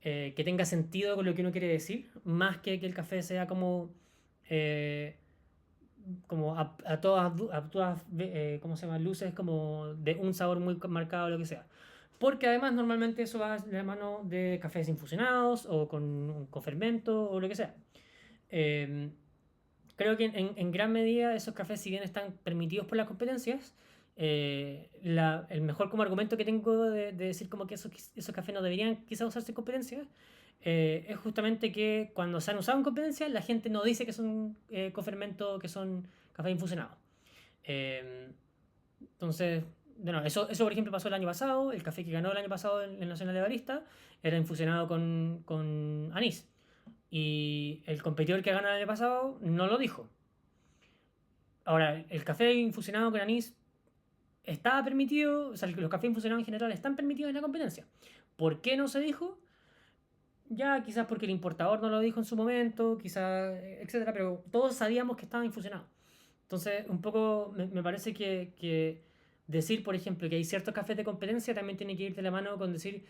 que tenga sentido con lo que uno quiere decir, más que el café sea eh, como a todas ¿cómo se llama? Luces como de un sabor muy marcado o lo que sea. Porque además normalmente eso va de la mano de cafés infusionados o con un cofermento o lo que sea. Eh, Creo que en gran medida esos cafés, si bien están permitidos por las competencias, el mejor como argumento que tengo de decir como que esos cafés no deberían quizás usarse en competencias, es justamente que cuando se han usado en competencias la gente no dice que son cofermento, que son cafés infusionados. Eh, entonces, bueno, eso por ejemplo pasó el año pasado, el café que ganó el año pasado en el Nacional de Barista era infusionado con anís. Y el competidor que ganó el año pasado no lo dijo. Ahora, el café infusionado con anís estaba permitido, o sea, los cafés infusionados en general están permitidos en la competencia. ¿Por qué no se dijo? Ya, quizás porque el importador no lo dijo en su momento, quizás, etcétera, pero todos sabíamos que estaba infusionado. Entonces, un poco me parece que decir, por ejemplo, que hay ciertos cafés de competencia también tiene que ir de la mano con decir,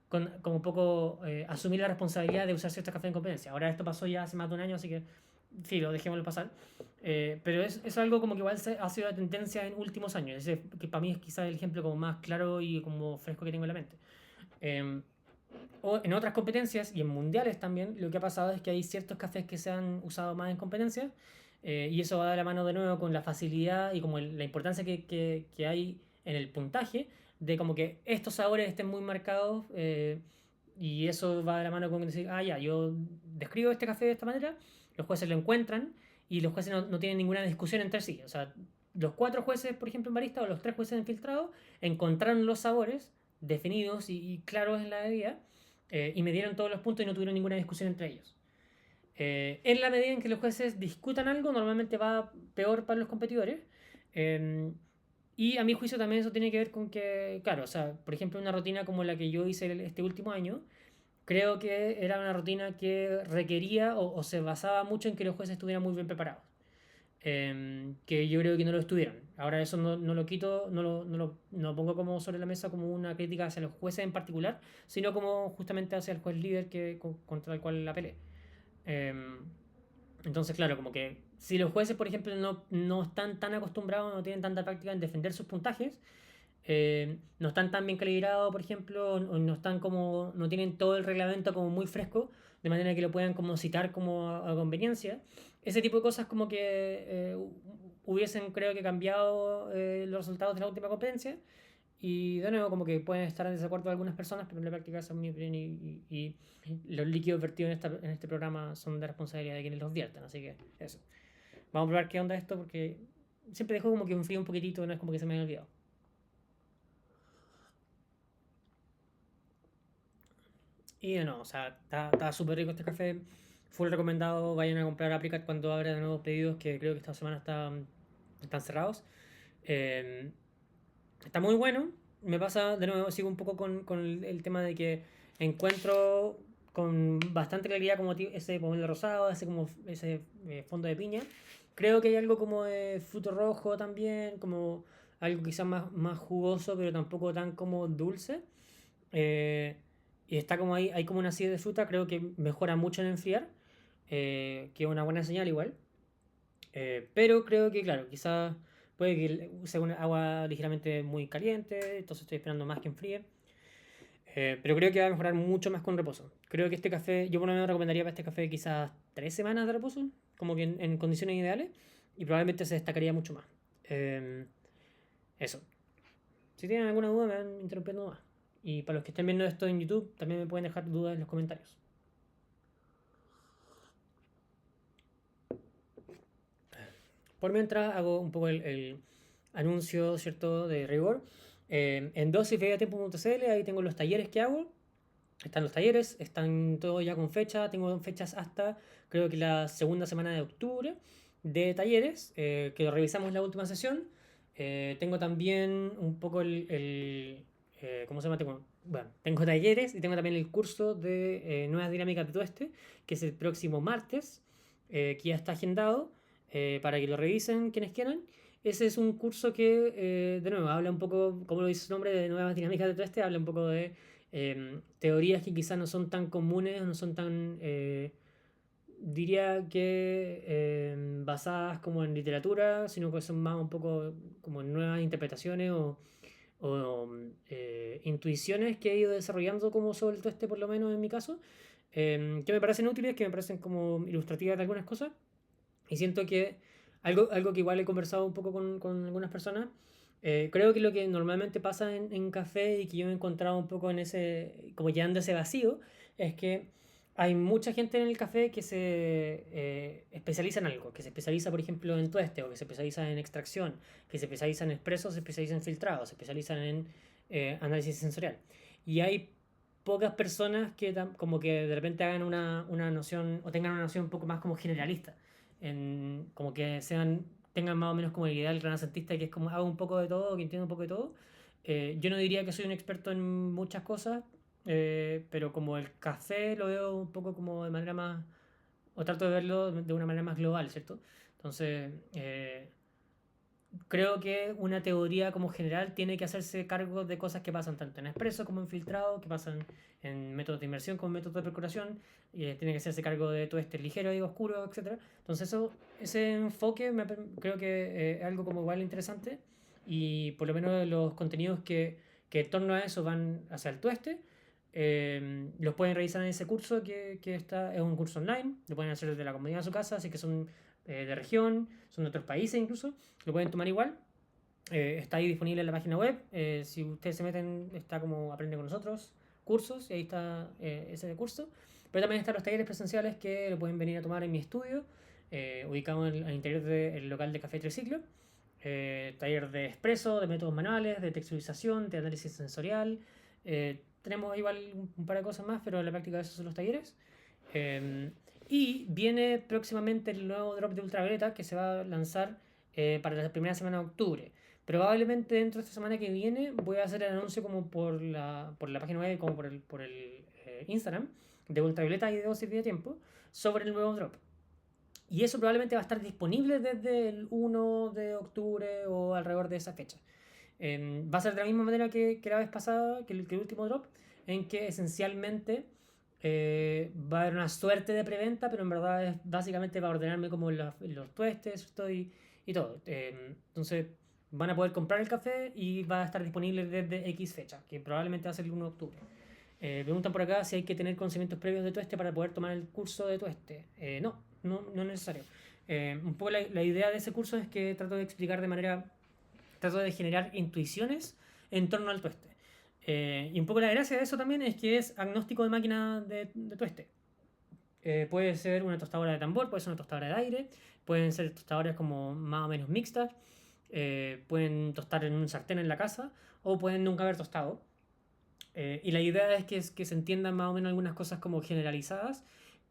con un poco asumir la responsabilidad de usar ciertos cafés de competencia. Ahora esto pasó ya hace más de un año, así que filo, dejémoslo pasar. Pero es algo como que igual ha sido la tendencia en últimos años. Ese, que para mí es quizás el ejemplo como más claro y como fresco que tengo en la mente. Eh, o en otras competencias y en mundiales también, lo que ha pasado es que hay ciertos cafés que se han usado más en competencias y eso va de la mano de nuevo con la facilidad y como la importancia que hay en el puntaje de como que estos sabores estén muy marcados y eso va de la mano con decir, ah, ya, yo describo este café de esta manera, los jueces lo encuentran y los jueces no tienen ninguna discusión entre sí. O sea, los cuatro jueces, por ejemplo, en barista o los tres jueces en filtrado, encontraron los sabores definidos y claros en la bebida y me dieron todos los puntos y no tuvieron ninguna discusión entre ellos. En la medida en que los jueces discutan algo, normalmente va peor para los competidores. Eh, y a mi juicio también eso tiene que ver con que, claro, o sea, por ejemplo, una rutina como la que yo hice este último año, creo que era una rutina que requería o se basaba mucho en que los jueces estuvieran muy bien preparados. Que yo creo que no lo estuvieron. Ahora eso no lo quito, no lo pongo como sobre la mesa como una crítica hacia los jueces en particular, sino como justamente hacia el juez líder contra el cual la peleé. Em, entonces, claro, como que si los jueces, por ejemplo, no están tan acostumbrados, no tienen tanta práctica en defender sus puntajes, no están tan bien calibrados, por ejemplo, o no están como, no tienen todo el reglamento como muy fresco, de manera que lo puedan como citar como a conveniencia. Ese tipo de cosas como que hubiesen, creo que, cambiado los resultados de la última competencia. Y de nuevo, como que pueden estar en desacuerdo algunas personas, pero en la práctica esa es mi opinión y los líquidos vertidos en este programa son de responsabilidad de quienes los vierten, así que eso. Vamos a probar qué onda esto porque siempre dejo como que enfríe un poquitito, no es como que se me haya olvidado. Y no, o sea, está súper rico este café. Full recomendado. Vayan a comprar Apricot cuando abra de nuevos pedidos, que creo que esta semana están cerrados. Eh, Está muy bueno. me pasa, de nuevo, sigo un poco con el tema de que encuentro con bastante claridad como ese pomelo rosado, ese fondo de piña. Creo que hay algo como de fruto rojo también, como algo quizás más jugoso, pero tampoco tan como dulce. Eh, y está como ahí, hay como una acidez de fruta, creo que mejora mucho en enfriar, que es una buena señal igual. Pero creo que, claro, quizás puede que use una agua ligeramente muy caliente, entonces estoy esperando más que enfríe. Pero creo que va a mejorar mucho más con reposo. Creo que este café, yo por lo menos recomendaría para este café quizás 3 semanas de reposo, como que en condiciones ideales, y probablemente se destacaría mucho más. Eh, Eso. Si tienen alguna duda, me van interrumpiendo más. Y para los que estén viendo esto en YouTube, también me pueden dejar dudas en los comentarios. Por mientras hago un poco el anuncio, ¿cierto?, de rigor. En dosisvegatiempo.cl ahí tengo los talleres que hago. Están los talleres, están todos ya con fecha. Tengo fechas hasta creo que la segunda semana de octubre de talleres, que revisamos la última sesión. Tengo también un poco ¿cómo se llama? Bueno, tengo talleres y tengo también el curso de nuevas dinámicas de todo este, que es el próximo martes, que ya está agendado para que lo revisen quienes quieran. Ese es un curso que, de nuevo, habla un poco, como lo dice su nombre, de nuevas dinámicas de todo este, habla un poco de teorías que quizás no son tan comunes, no son tan, diría que basadas como en literatura, sino que son más un poco como en nuevas interpretaciones o intuiciones que he ido desarrollando como sobre todo este, por lo menos en mi caso, que me parecen útiles, que me parecen como ilustrativas de algunas cosas. Y siento que algo que igual he conversado un poco con algunas personas, creo que lo que normalmente pasa en café y que yo me he encontrado un poco en ese, como llenando ese vacío, es que hay mucha gente en el café que se especializa en algo, que se especializa, por ejemplo, en tueste, o que se especializa en extracción, que se especializa en expreso, se especializa en filtrado, se especializan en análisis sensorial. Y hay pocas personas que como que de repente hagan una noción o tengan una noción un poco más como generalista como que tengan más o menos como el ideal renacentista, que es como hago un poco de todo, que entiendo un poco de todo. Yo no diría que soy un experto en muchas cosas, pero como el café lo veo un poco como de manera más, o trato de verlo de una manera más global, ¿cierto? Entonces, creo que una teoría como general tiene que hacerse cargo de cosas que pasan tanto en expreso como en filtrado, que pasan en métodos de inmersión como en métodos de percolación, y tiene que hacerse cargo de todo este ligero y oscuro, etcétera. Entonces ese enfoque creo que es algo como igual interesante, y por lo menos los contenidos que en torno a eso van hacia el tueste, los pueden revisar en ese curso que está, es un curso online, lo pueden hacer desde la comodidad de su casa, así que son de región, son de otros países incluso, lo pueden tomar igual. Está ahí disponible en la página web. Si ustedes se meten, está como Aprende con nosotros, cursos, y ahí está ese curso. Pero también están los talleres presenciales que lo pueden venir a tomar en mi estudio, ubicado al interior del local de Café Triciclo. Taller de expreso, de métodos manuales, de texturización, de análisis sensorial. Tenemos igual un par de cosas más, pero en la práctica esos son los talleres. Eh, y viene próximamente el nuevo drop de ultravioleta que se va a lanzar para la primera semana de octubre. Probablemente dentro de esta semana que viene voy a hacer el anuncio como por la página web, como por el Instagram de ultravioleta y de dosis de tiempo sobre el nuevo drop. Y eso probablemente va a estar disponible desde el 1 de octubre o alrededor de esa fecha. Va a ser de la misma manera que la vez pasada, que el último drop, en que esencialmente va a haber una suerte de preventa, pero en verdad es básicamente para ordenarme como los tuestes y todo. Entonces van a poder comprar el café y va a estar disponible desde X fecha, que probablemente va a ser el 1 de octubre. Preguntan por acá si hay que tener conocimientos previos de tueste para poder tomar el curso de tueste. No es necesario. Un poco la idea de ese curso es que trato de generar intuiciones en torno al tueste. Y un poco la gracia de eso también es que es agnóstico de máquina de tueste. Puede ser una tostadora de tambor, puede ser una tostadora de aire, pueden ser tostadoras como más o menos mixtas, pueden tostar en un sartén en la casa o pueden nunca haber tostado. Y la idea es que se entiendan más o menos algunas cosas como generalizadas,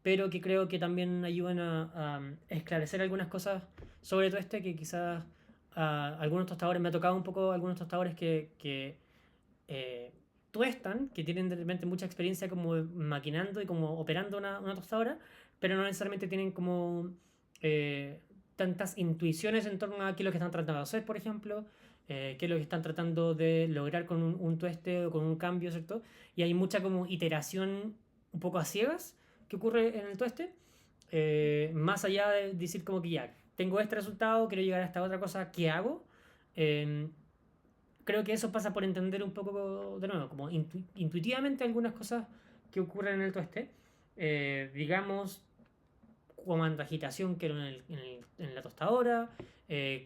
pero que creo que también ayudan a esclarecer algunas cosas sobre todo que quizás algunos tostadores, me ha tocado un poco algunos tostadores que eh, tuestan, que tienen de repente mucha experiencia como maquinando y como operando una tostadora, pero no necesariamente tienen como eh, tantas intuiciones en torno a qué es lo que están tratando de hacer, por ejemplo, qué es lo que están tratando de lograr con un tueste o con un cambio, ¿cierto? Y hay mucha como iteración un poco a ciegas que ocurre en el tueste, más allá de decir como que ya, tengo este resultado, quiero llegar a esta otra cosa, ¿qué hago? Eh, Creo que eso pasa por entender un poco, de nuevo, como intuitivamente algunas cosas que ocurren en el tueste. Digamos, cuánta agitación quiero en la tostadora,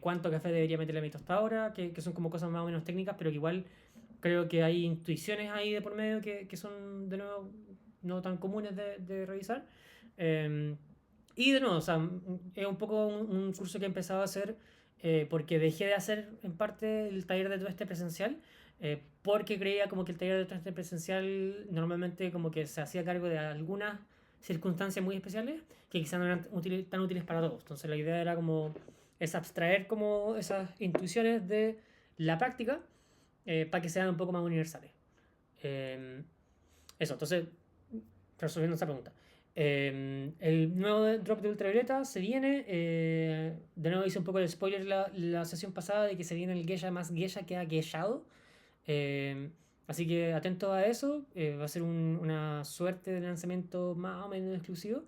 cuánto café debería meterle a mi tostadora, que son como cosas más o menos técnicas, pero que igual creo que hay intuiciones ahí de por medio que son, de nuevo, no tan comunes de revisar. Eh, y de nuevo, o sea, es un poco un curso que he empezado a hacer porque dejé de hacer en parte el taller de tueste presencial, porque creía como que el taller de tueste presencial normalmente como que se hacía cargo de algunas circunstancias muy especiales que quizás no eran tan útiles para todos. Entonces la idea era como es abstraer como esas intuiciones de la práctica para que sean un poco más universales. Eh, Eso, entonces, resolviendo esa pregunta. El nuevo drop de ultravioleta se viene. De nuevo hice un poco de spoiler la sesión pasada de que se viene el Geisha más Geisha que ha Geishado. Eh, Así que atento a eso. Va a ser una suerte de lanzamiento más o menos exclusivo.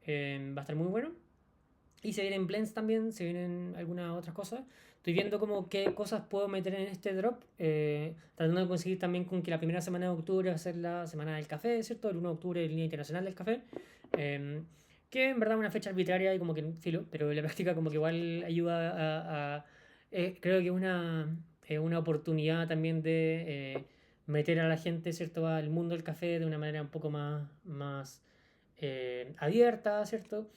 Va a estar muy bueno. Y se vienen blends también, se vienen algunas otras cosas. Estoy viendo como qué cosas puedo meter en este drop. Tratando de conseguir también con que la primera semana de octubre va a ser la semana del café, ¿cierto? El 1 de octubre, el Día Internacional del Café. Eh, que en verdad es una fecha arbitraria y como que filo, pero en la práctica como que igual ayuda creo que es una oportunidad también de meter a la gente, ¿cierto? Al mundo del café de una manera un poco más abierta, ¿cierto?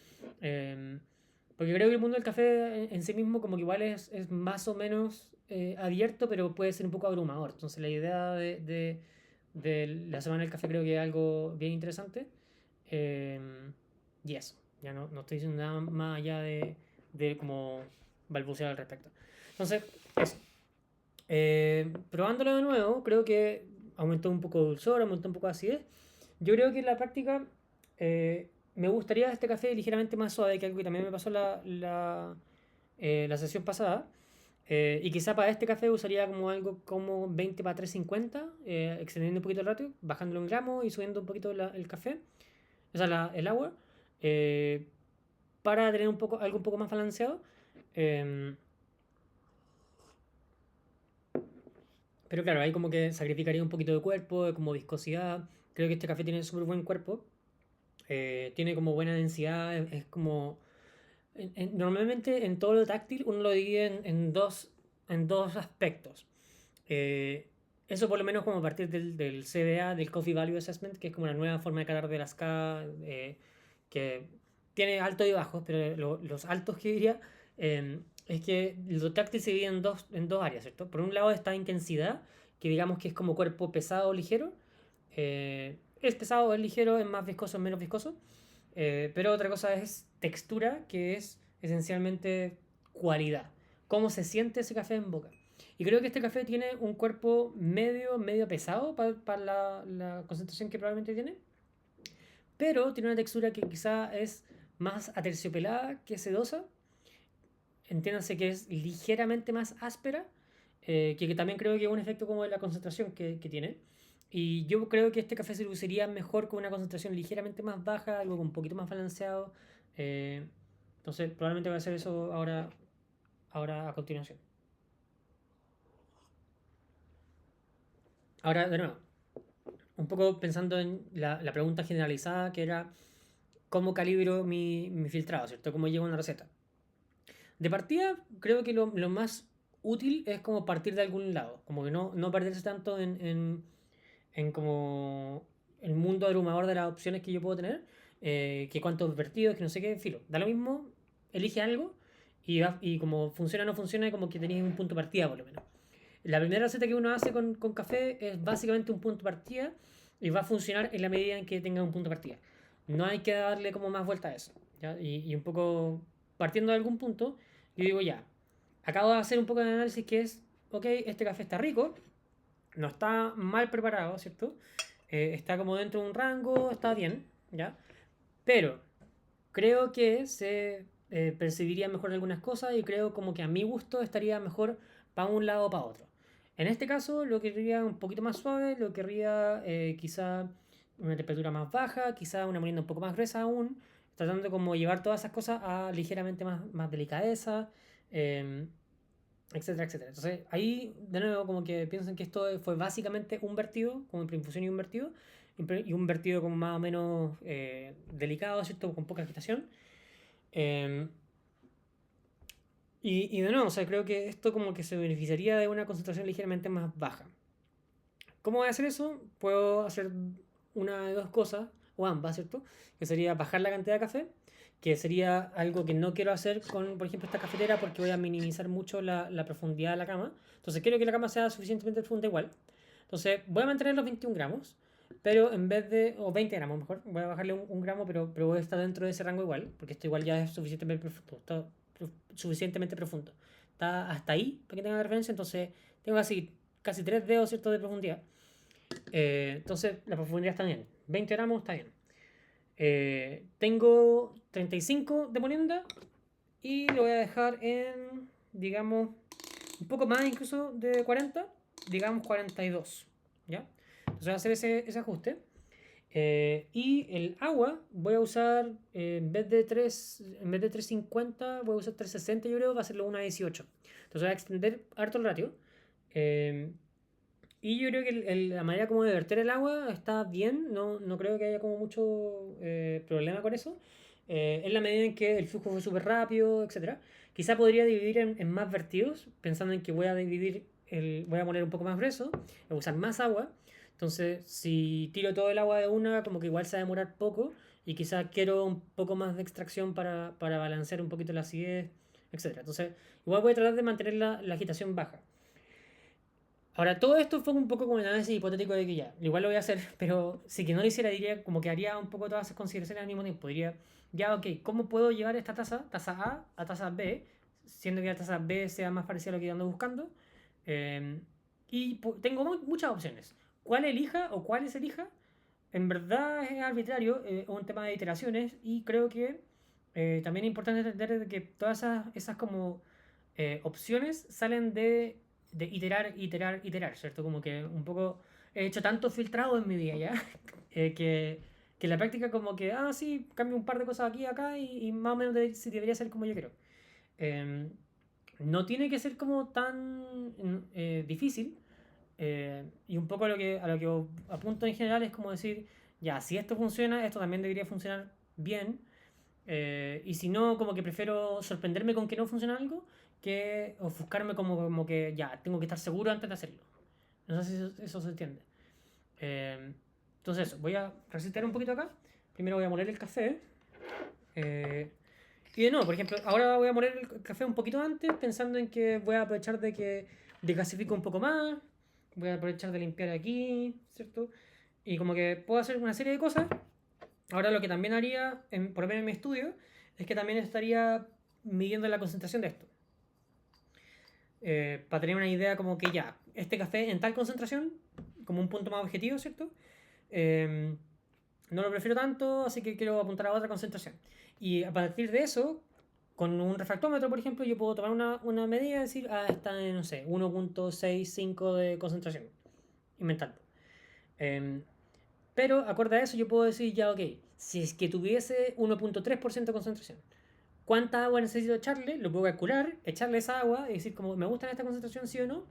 Eh, Porque creo que el mundo del café en sí mismo como que igual es más o menos abierto, pero puede ser un poco abrumador. Entonces la idea de la semana del café creo que es algo bien interesante. Eh, y eso, ya no estoy diciendo nada más allá de como balbucear al respecto. Entonces, eso. Probándolo de nuevo, creo que aumentó un poco de dulzor, aumentó un poco de acidez. Yo creo que en la práctica me gustaría este café ligeramente más suave, que algo que también me pasó la sesión pasada. Y quizá para este café usaría como algo como 20 para 350, extendiendo un poquito el ratio, bajándolo en gramos y subiendo un poquito el café, o sea, el agua, eh, para tener algo un poco más balanceado. Eh, pero claro, ahí como que sacrificaría un poquito de cuerpo, de como viscosidad. Creo que este café tiene súper buen cuerpo, tiene como buena densidad, es como normalmente en todo lo táctil uno lo divide en dos aspectos. Eh, Eso por lo menos como a partir del CVA, del Coffee Value Assessment, que es como una nueva forma de calar de las K, que tiene altos y bajos, pero los altos que diría es que lo táctil se divide en dos áreas, ¿cierto? Por un lado está intensidad, que digamos que es como cuerpo pesado o ligero. Es pesado, es ligero, es más viscoso, es menos viscoso. Pero otra cosa es textura, que es esencialmente cualidad. Cómo se siente ese café en boca. Y creo que este café tiene un cuerpo medio pesado para la concentración que probablemente tiene. Pero tiene una textura que quizá es más aterciopelada que sedosa. Entiéndase que es ligeramente más áspera. Que también creo que es un efecto como de la concentración que tiene. Y yo creo que este café se luciría mejor con una concentración ligeramente más baja, algo un poquito más balanceado. Eh, entonces, probablemente voy a hacer eso ahora a continuación. Ahora, de nuevo, un poco pensando en la pregunta generalizada que era cómo calibro mi filtrado, ¿cierto? ¿Cómo llevo una receta? De partida, creo que lo más útil es como partir de algún lado, como que no perderse tanto en como el mundo abrumador de las opciones que yo puedo tener, que cuántos vertidos, que no sé qué, filo. Da lo mismo, elige algo y como funciona o no funciona, como que tenéis un punto de partida por lo menos. La primera receta que uno hace con café es básicamente un punto de partida y va a funcionar en la medida en que tenga un punto de partida. No hay que darle como más vuelta a eso. ¿Ya? Y un poco partiendo de algún punto, yo digo ya, acabo de hacer un poco de análisis que es, ok, este café está rico, no está mal preparado, ¿cierto? Está como dentro de un rango, está bien, ¿ya? Pero creo que se percibiría mejor algunas cosas y creo como que a mi gusto estaría mejor para un lado o para otro. En este caso lo querría un poquito más suave, lo querría quizá una temperatura más baja, quizá una molienda un poco más gruesa aún, tratando de como llevar todas esas cosas a ligeramente más delicadeza, eh, etcétera, etcétera. Entonces ahí de nuevo como que piensan que esto fue básicamente un vertido, como preinfusión y un vertido como más o menos delicado, ¿cierto? Con poca agitación. Eh, y de nuevo, o sea, creo que esto como que se beneficiaría de una concentración ligeramente más baja. ¿Cómo voy a hacer eso? Puedo hacer una de dos cosas, o ambas, ¿cierto? Que sería bajar la cantidad de café, que sería algo que no quiero hacer con, por ejemplo, esta cafetera porque voy a minimizar mucho la profundidad de la cama. Entonces quiero que la cama sea suficientemente profunda igual. Entonces voy a mantener los 21 gramos, pero en vez de, o 20 gramos mejor, voy a bajarle un gramo, pero voy a estar dentro de ese rango igual, porque esto igual ya es suficientemente profundo. Está suficientemente profundo. Está hasta ahí, para que tengan referencia, entonces tengo así casi 3 dedos, ¿cierto?, de profundidad. Entonces la profundidad está bien. 20 gramos está bien. Tengo 35 de molienda y lo voy a dejar en, digamos, un poco más incluso de 40, digamos 42. ¿Ya? Entonces voy a hacer ese ajuste. Y el agua voy a usar, en vez de 350 voy a usar 360 yo creo, va a ser 1:18. Entonces voy a extender harto el ratio. Eh, y yo creo que la manera como de verter el agua está bien, no creo que haya como mucho problema con eso. En la medida en que el flujo fue súper rápido, etcétera. Quizá podría dividir en más vertidos, pensando en que voy a poner un poco más grueso, voy a usar más agua. Entonces, si tiro todo el agua de una, como que igual se va a demorar poco. Y quizá quiero un poco más de extracción para balancear un poquito la acidez, etcétera. Entonces, igual voy a tratar de mantener la agitación baja. Ahora, todo esto fue un poco como un análisis hipotético de que ya, igual lo voy a hacer, pero si que no lo hiciera, diría como que haría un poco todas esas consideraciones al mismo tiempo. Diría, ya, ok, ¿cómo puedo llevar esta taza A taza B, siendo que la taza B sea más parecida a lo que yo ando buscando? Eh, y tengo muchas opciones. ¿Cuál elija o cuáles elija? En verdad es arbitrario, es un tema de iteraciones y creo que también es importante entender que todas esas como opciones salen de iterar, iterar, iterar, ¿cierto? Como que un poco he hecho tanto filtrado en mi vida ya, que en la práctica como que, sí, cambio un par de cosas aquí y acá y más o menos si debería ser como yo quiero. Em, no tiene que ser como tan difícil, y un poco a lo que apunto en general es como decir, ya, si esto funciona, esto también debería funcionar bien. Y si no, como que prefiero sorprenderme con que no funciona algo que ofuscarme como que ya, tengo que estar seguro antes de hacerlo. No sé si eso se entiende. Eh, entonces, voy a recitar un poquito acá. Primero voy a moler el café. Eh, y de nuevo, por ejemplo, ahora voy a moler el café un poquito antes, pensando en que voy a aprovechar de que desgasifico un poco más. Voy a aprovechar de limpiar aquí, ¿cierto? Y como que puedo hacer una serie de cosas. Ahora lo que también haría, por lo menos en mi estudio, es que también estaría midiendo la concentración de esto. Para tener una idea como que ya, este café en tal concentración, como un punto más objetivo, ¿cierto? Eh, no lo prefiero tanto, así que quiero apuntar a otra concentración. Y a partir de eso, con un refractómetro, por ejemplo, yo puedo tomar una medida y decir, está en, no sé, 1,65 de concentración. Inventando. Eh, pero acorde a eso, yo puedo decir, ya, ok, si es que tuviese 1,3% de concentración, ¿cuánta agua necesito echarle? Lo puedo calcular, echarle esa agua y decir, como, ¿me gusta esta concentración, sí o no?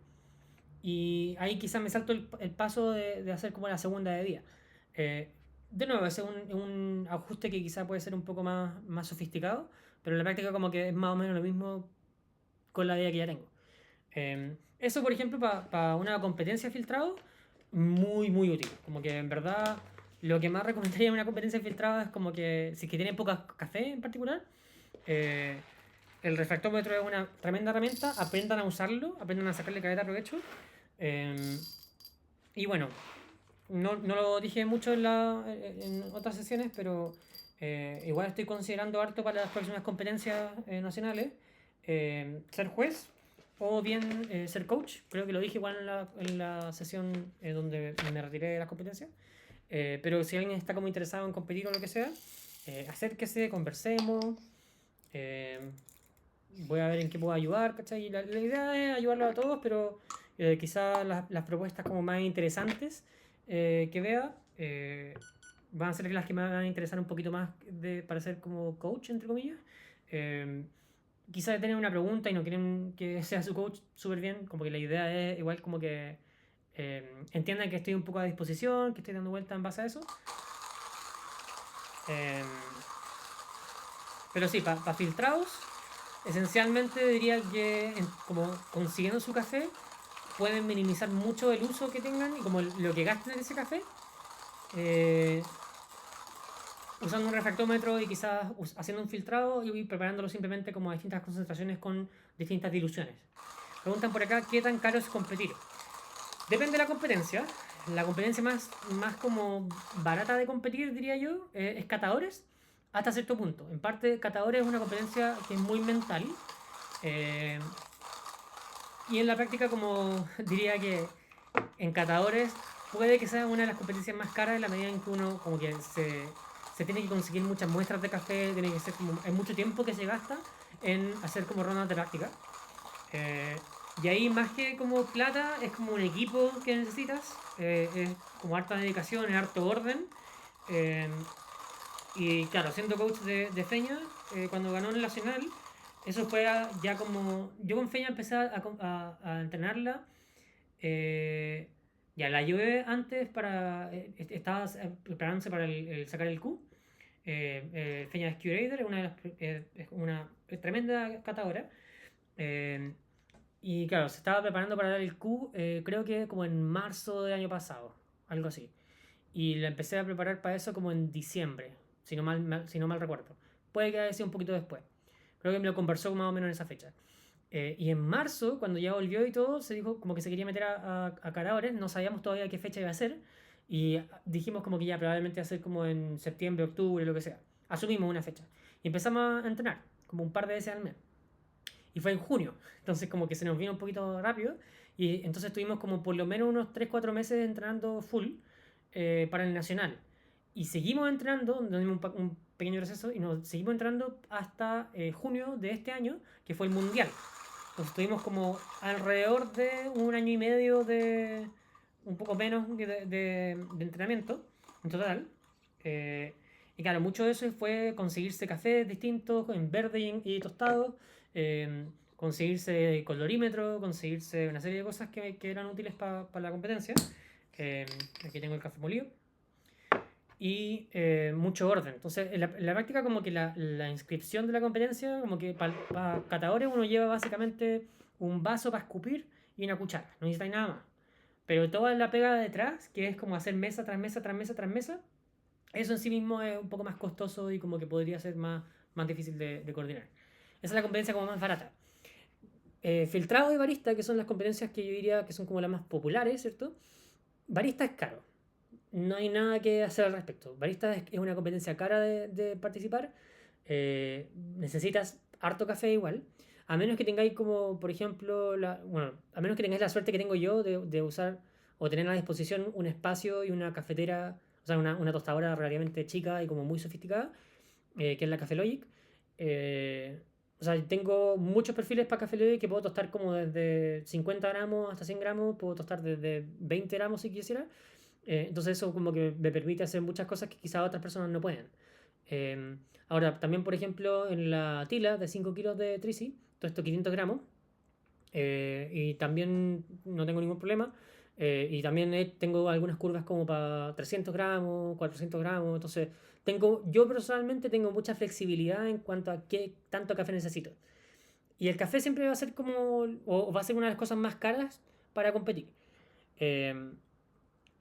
Y ahí quizás me salto el paso de hacer como la segunda de día. Eh, de nuevo, ese es un ajuste que quizás puede ser un poco más sofisticado, pero en la práctica como que es más o menos lo mismo con la idea que ya tengo. Eso, por ejemplo, para una competencia filtrado, muy, muy útil. Como que en verdad lo que más recomendaría en una competencia filtrada es como que si es que tienen poca café en particular, eh, el refractómetro es una tremenda herramienta, aprendan a usarlo, aprendan a sacarle caleta de provecho. Eh, y bueno, no lo dije mucho en otras sesiones, pero igual estoy considerando harto para las próximas competencias nacionales ser juez o bien ser coach. Creo que lo dije igual en la sesión donde me retiré de las competencias. Pero si alguien está como interesado en competir o lo que sea, acérquese, conversemos. eh, Voy a ver en qué puedo ayudar, ¿cachai? La idea es ayudarlo a todos, pero quizás las propuestas como más interesantes que vea van a ser las que me van a interesar un poquito más para ser como coach, entre comillas. Eh, Quizás tienen una pregunta y no quieren que sea su coach súper bien, como que la idea es igual como que entiendan que estoy un poco a disposición, que estoy dando vuelta en base a eso. Eh, pero sí, para filtrados, esencialmente diría que como consiguiendo su café, pueden minimizar mucho el uso que tengan y como lo que gasten en ese café, eh, usando un refractómetro y quizás haciendo un filtrado y preparándolo simplemente como a distintas concentraciones con distintas diluciones. Preguntan por acá qué tan caro es competir. Depende de la competencia. La competencia más como barata de competir, diría yo, es catadores, hasta cierto punto. En parte, catadores es una competencia que es muy mental. eh, y en la práctica, como diría que en catadores puede que sea una de las competencias más caras en la medida en que uno como que se tiene que conseguir muchas muestras de café, tiene que ser como, hay mucho tiempo que se gasta en hacer como rondas de práctica. Eh, y ahí más que como plata, es como un equipo que necesitas, es como harta dedicación, es harto orden. eh, y claro, siendo coach de Feña, cuando ganó en el Nacional, eso fue ya como... Yo con Feña empecé a entrenarla. eh, ya la ayudé antes para... estaba preparándose para sacar el Q. Feña es Curator, es una tremenda catadora. Eh, y claro, se estaba preparando para dar el Q, creo que como en marzo del año pasado, algo así. Y la empecé a preparar para eso como en diciembre, si no mal recuerdo. Puede que haya sido un poquito después. Creo que me lo conversó más o menos en esa fecha. Y en marzo, cuando ya volvió y todo, se dijo como que se quería meter a Caradores. No sabíamos todavía qué fecha iba a ser. Y dijimos como que ya probablemente iba a ser como en septiembre, octubre, lo que sea. Asumimos una fecha. Y empezamos a entrenar, como un par de veces al mes. Y fue en junio. Entonces como que se nos vino un poquito rápido. Y entonces tuvimos como por lo menos unos 3 4 meses entrenando full para el nacional. Y seguimos entrenando, nos dimos un pequeño receso y nos seguimos entrenando hasta junio de este año, que fue el mundial. Entonces tuvimos como alrededor de un año y medio de, un poco menos de entrenamiento en total. Eh, y claro, mucho de eso fue conseguirse cafés distintos, en verde y tostado, conseguirse colorímetro, conseguirse una serie de cosas que eran útiles para la competencia. Eh, Aquí tengo el café molido. Y mucho orden. Entonces, en la práctica, como que la inscripción de la competencia, como que para catadores uno lleva básicamente un vaso para escupir y una cuchara. No necesitáis nada más. Pero toda la pega de detrás, que es como hacer mesa tras mesa tras mesa tras mesa, eso en sí mismo es un poco más costoso y como que podría ser más difícil de coordinar. Esa es la competencia como más barata. Filtrado y barista, que son las competencias que yo diría que son como las más populares, ¿cierto? Barista es caro. No hay nada que hacer al respecto. Barista es una competencia cara de participar. Necesitas harto café igual. A menos que tengáis como, por ejemplo, bueno, a menos que tengáis la suerte que tengo yo de usar o tener a la disposición un espacio y una cafetera, o sea, una tostadora relativamente chica y como muy sofisticada, que es la Café Logic. Eh, o sea, tengo muchos perfiles para Café Logic que puedo tostar como desde 50 gramos hasta 100 gramos, puedo tostar desde 20 gramos si quisiera. Entonces eso como que me permite hacer muchas cosas que quizás otras personas no pueden. Ahora, también por ejemplo en la tila de 5 kilos de Trisi, todo esto 500 gramos, y también no tengo ningún problema. Y también tengo algunas curvas como para 300 gramos, 400 gramos. Entonces, yo personalmente tengo mucha flexibilidad en cuanto a qué tanto café necesito. Y el café siempre va a ser como, o va a ser una de las cosas más caras para competir. Eh,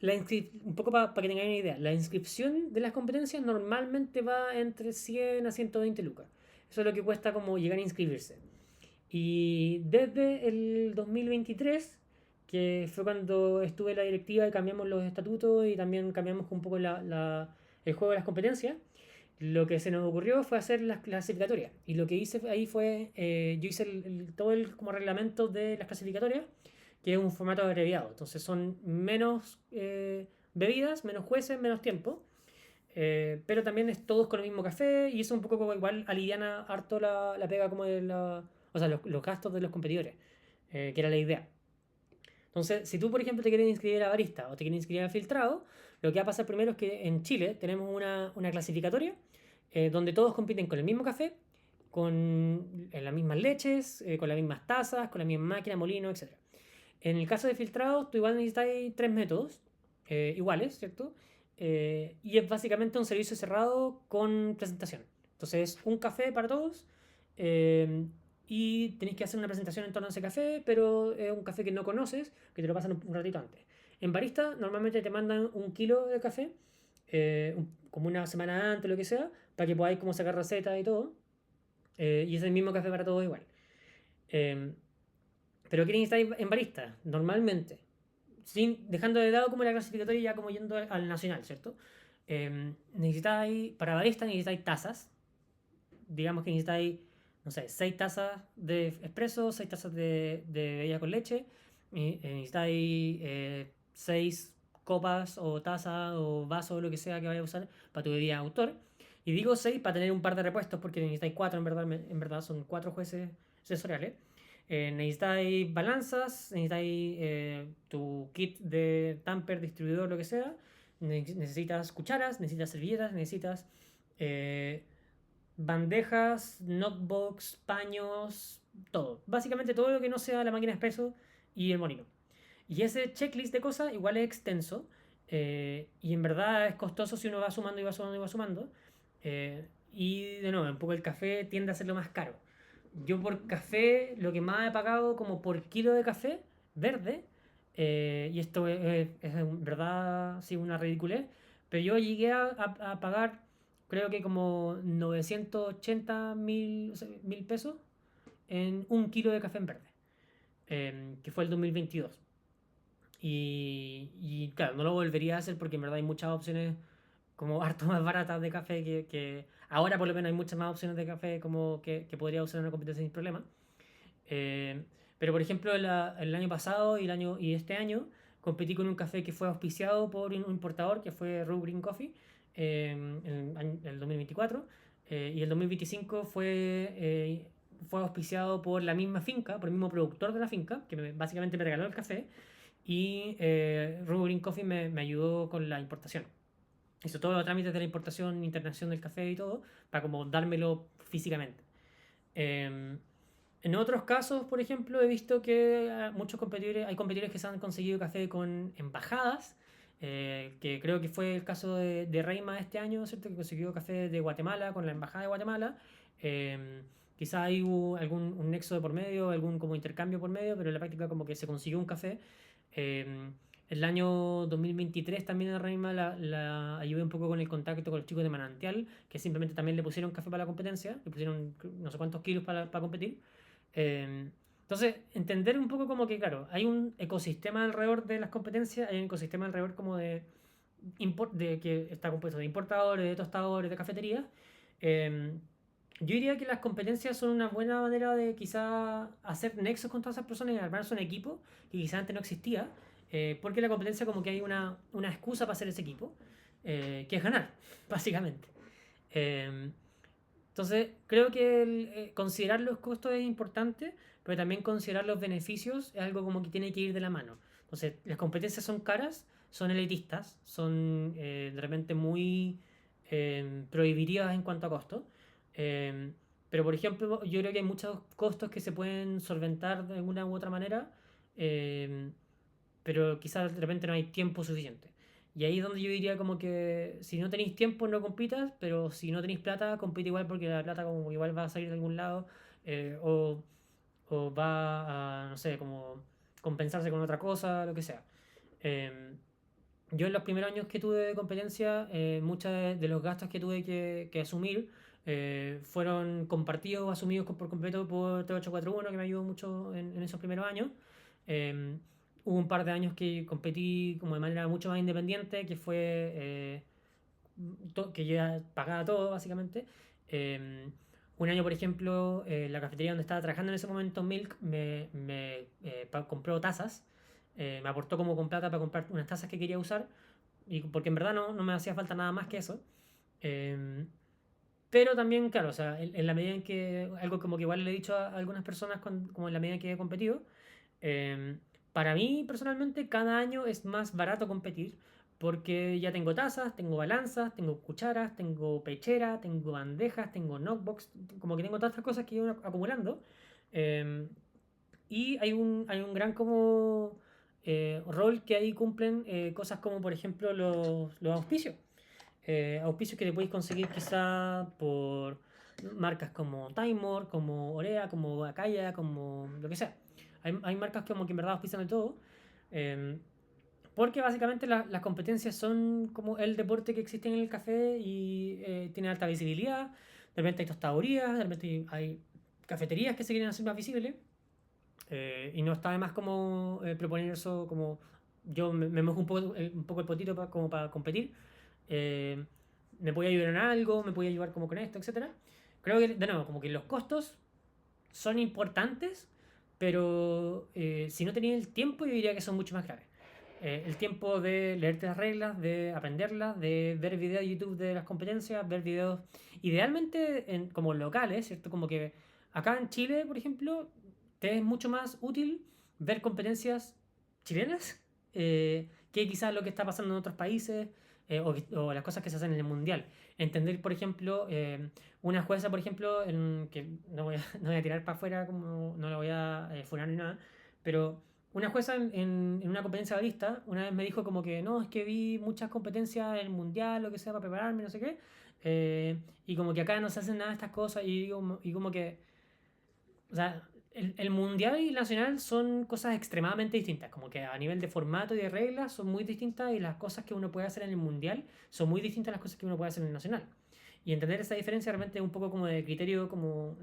un poco para que tengáis una idea, la inscripción de las competencias normalmente va entre 100 a 120 lucas. Eso es lo que cuesta como llegar a inscribirse. Y desde el 2023, que fue cuando estuve en la directiva y cambiamos los estatutos y también cambiamos un poco el juego de las competencias, lo que se nos ocurrió fue hacer las clasificatorias. Y lo que hice ahí fue, yo hice todo el como reglamento de las clasificatorias, que es un formato abreviado. Entonces son menos bebidas, menos jueces, menos tiempo. Pero también es todos con el mismo café y eso un poco como igual aliviana harto la pega como de o sea, los gastos de los competidores, que era la idea. Entonces, si tú, por ejemplo, te quieres inscribir a barista o te quieres inscribir a filtrado, lo que va a pasar primero es que en Chile tenemos una clasificatoria donde todos compiten con el mismo café, con las mismas leches, con las mismas tazas, con la misma máquina, molino, etc. En el caso de filtrados, tú igual necesitas tres métodos iguales, ¿cierto? Y es básicamente un servicio cerrado con presentación. Entonces, un café para todos eh, y tenéis que hacer una presentación en torno a ese café, pero es un café que no conoces, que te lo pasan un ratito antes. En barista, normalmente te mandan 1 kilo de café, como una semana antes, lo que sea, para que podáis como sacar recetas y todo. Y es el mismo café para todos igual. Eh, pero ¿qué necesitáis en barista? Normalmente, dejando de lado como la clasificatoria ya como yendo al nacional, ¿cierto? Necesitáis, para barista necesitáis tazas. Digamos que necesitáis, no sé, 6 tazas de espresso, 6 tazas de bebida con leche. Y, necesitáis 6 copas o tazas o vasos o lo que sea que vayas a usar para tu bebida autor. Y digo 6 para tener un par de repuestos porque necesitáis 4 en verdad son 4 jueces sensoriales. Necesitáis balanzas, necesitáis tu kit de tamper, distribuidor, lo que sea. Necesitas cucharas, necesitas servilletas, necesitas eh, bandejas, notebooks, paños, todo. Básicamente todo lo que no sea la máquina de espresso y el molino. Y ese checklist de cosas igual es extenso y en verdad es costoso si uno va sumando y va sumando y va sumando. Y de nuevo, un poco el café tiende a ser lo más caro. Yo por café, lo que más he pagado como por kilo de café verde, y esto es en verdad sí una ridiculez, pero yo llegué a pagar creo que como 980 mil pesos en 1 kilo de café en verde, que fue el 2022. Y claro, no lo volvería a hacer porque en verdad hay muchas opciones como harto más baratas de café ahora por lo menos hay muchas más opciones de café como que podría usar en una competencia sin problema. Eh, pero por ejemplo el año pasado y este año competí con un café que fue auspiciado por un importador que fue Rue Green Coffee en el 2024 y el 2025 fue auspiciado por la misma finca, por el mismo productor de la finca que básicamente me regaló el café y Rue Green Coffee me ayudó con la importación. Hizo todos los trámites de la importación, internación del café y todo, para como dármelo físicamente. Eh, en otros casos, por ejemplo, he visto que hay competidores que se han conseguido café con embajadas, que creo que fue el caso de Reima este año, ¿cierto? Que consiguió café de Guatemala con la embajada de Guatemala. Quizá hay algún un nexo de por medio, algún como intercambio por medio, pero en la práctica como que se consiguió un café. Eh, el año 2023 también a Reima la ayudé un poco con el contacto con los chicos de Manantial, que simplemente también le pusieron café para la competencia, le pusieron no sé cuántos kilos para competir. Entonces, entender un poco como que, claro, hay un ecosistema alrededor de las competencias, hay un ecosistema alrededor como de que está compuesto de importadores, de tostadores, de cafeterías. Eh, yo diría que las competencias son una buena manera de quizá hacer nexos con todas esas personas y armarse un equipo que quizá antes no existía, porque la competencia como que hay una excusa para hacer ese equipo, que es ganar, básicamente. Eh, entonces, creo que considerar los costos es importante, pero también considerar los beneficios es algo como que tiene que ir de la mano. Entonces, las competencias son caras, son elitistas, son de repente muy prohibitivas en cuanto a costo. Eh, pero, por ejemplo, yo creo que hay muchos costos que se pueden solventar de alguna u otra manera, eh, pero quizás de repente no hay tiempo suficiente. Y ahí es donde yo diría como que si no tenéis tiempo no compitas, pero si no tenéis plata, compite igual porque la plata como igual va a salir de algún lado eh, o, o va a, no sé, como compensarse con otra cosa, lo que sea. Eh, yo en los primeros años que tuve de competencia, muchos de los gastos que tuve que asumir fueron compartidos o asumidos por completo por T841, que me ayudó mucho en esos primeros años. Eh, Hubo un par de años que competí como de manera mucho más independiente, que fue que ya pagaba todo, básicamente. Un año, por ejemplo, la cafetería donde estaba trabajando en ese momento, Milk, compró tazas. Me aportó como con plata para comprar unas tazas que quería usar. Y porque en verdad no me hacía falta nada más que eso. Eh, pero también, claro, o sea, en la medida en que, algo como que igual le he dicho a algunas personas, como en la medida en que he competido, eh, para mí personalmente cada año es más barato competir porque ya tengo tazas, tengo balanzas, tengo cucharas, tengo pechera, tengo bandejas, tengo knockbox, como que tengo todas estas cosas que he ido acumulando. eh, y hay un gran como rol que ahí cumplen cosas como por ejemplo los auspicios. Auspicios que te podéis conseguir quizá por marcas como Timor, como Orea, como Acaya, como lo que sea. Hay marcas como que en verdad auspician de todo. eh, Porque básicamente las competencias son como el deporte que existe en el café y tiene alta visibilidad. De repente hay tostadorías, de repente hay cafeterías que se quieren hacer más visibles. Y no está de más como proponer eso como yo me mojo un poco el potito como para competir. eh, Me puede ayudar en algo, me puede ayudar como con esto, etcétera. Creo que, de nuevo, como que los costos son importantes, pero si no tenías el tiempo, yo diría que son mucho más graves. El tiempo de leerte las reglas, de aprenderlas, de ver videos de YouTube de las competencias, ver videos idealmente como locales, ¿cierto? Como que acá en Chile, por ejemplo, te es mucho más útil ver competencias chilenas que quizás lo que está pasando en otros países o las cosas que se hacen en el mundial. Entender, por ejemplo, una jueza, por ejemplo, que no voy a tirar para afuera, como no la voy a funar ni nada, pero una jueza en una competencia de barista una vez me dijo como que no, es que vi muchas competencias en el mundial, lo que sea, para prepararme, no sé qué, y como que acá no se hacen nada de estas cosas, y como que, o sea, el mundial y el nacional son cosas extremadamente distintas, como que a nivel de formato y de reglas son muy distintas y las cosas que uno puede hacer en el mundial son muy distintas a las cosas que uno puede hacer en el nacional. Y entender esa diferencia realmente es un poco como de criterio, como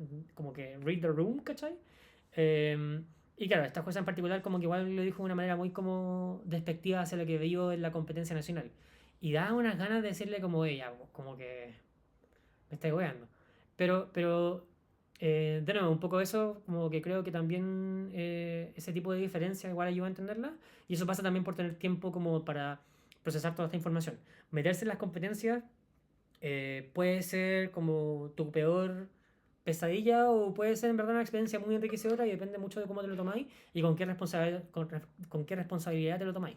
que read the room, ¿cachai? Y claro, esta jueza en particular como que igual lo dijo de una manera muy como despectiva hacia lo que veo en la competencia nacional. Y da unas ganas de decirle como ella, como que me estáis weando. Pero de nuevo, un poco eso, como que creo que también ese tipo de diferencia igual ayuda a entenderla. Y eso pasa también por tener tiempo como para procesar toda esta información. Meterse en las competencias puede ser como tu peor pesadilla o puede ser en verdad una experiencia muy enriquecedora y depende mucho de cómo te lo tomáis y con qué responsabilidad te lo tomáis.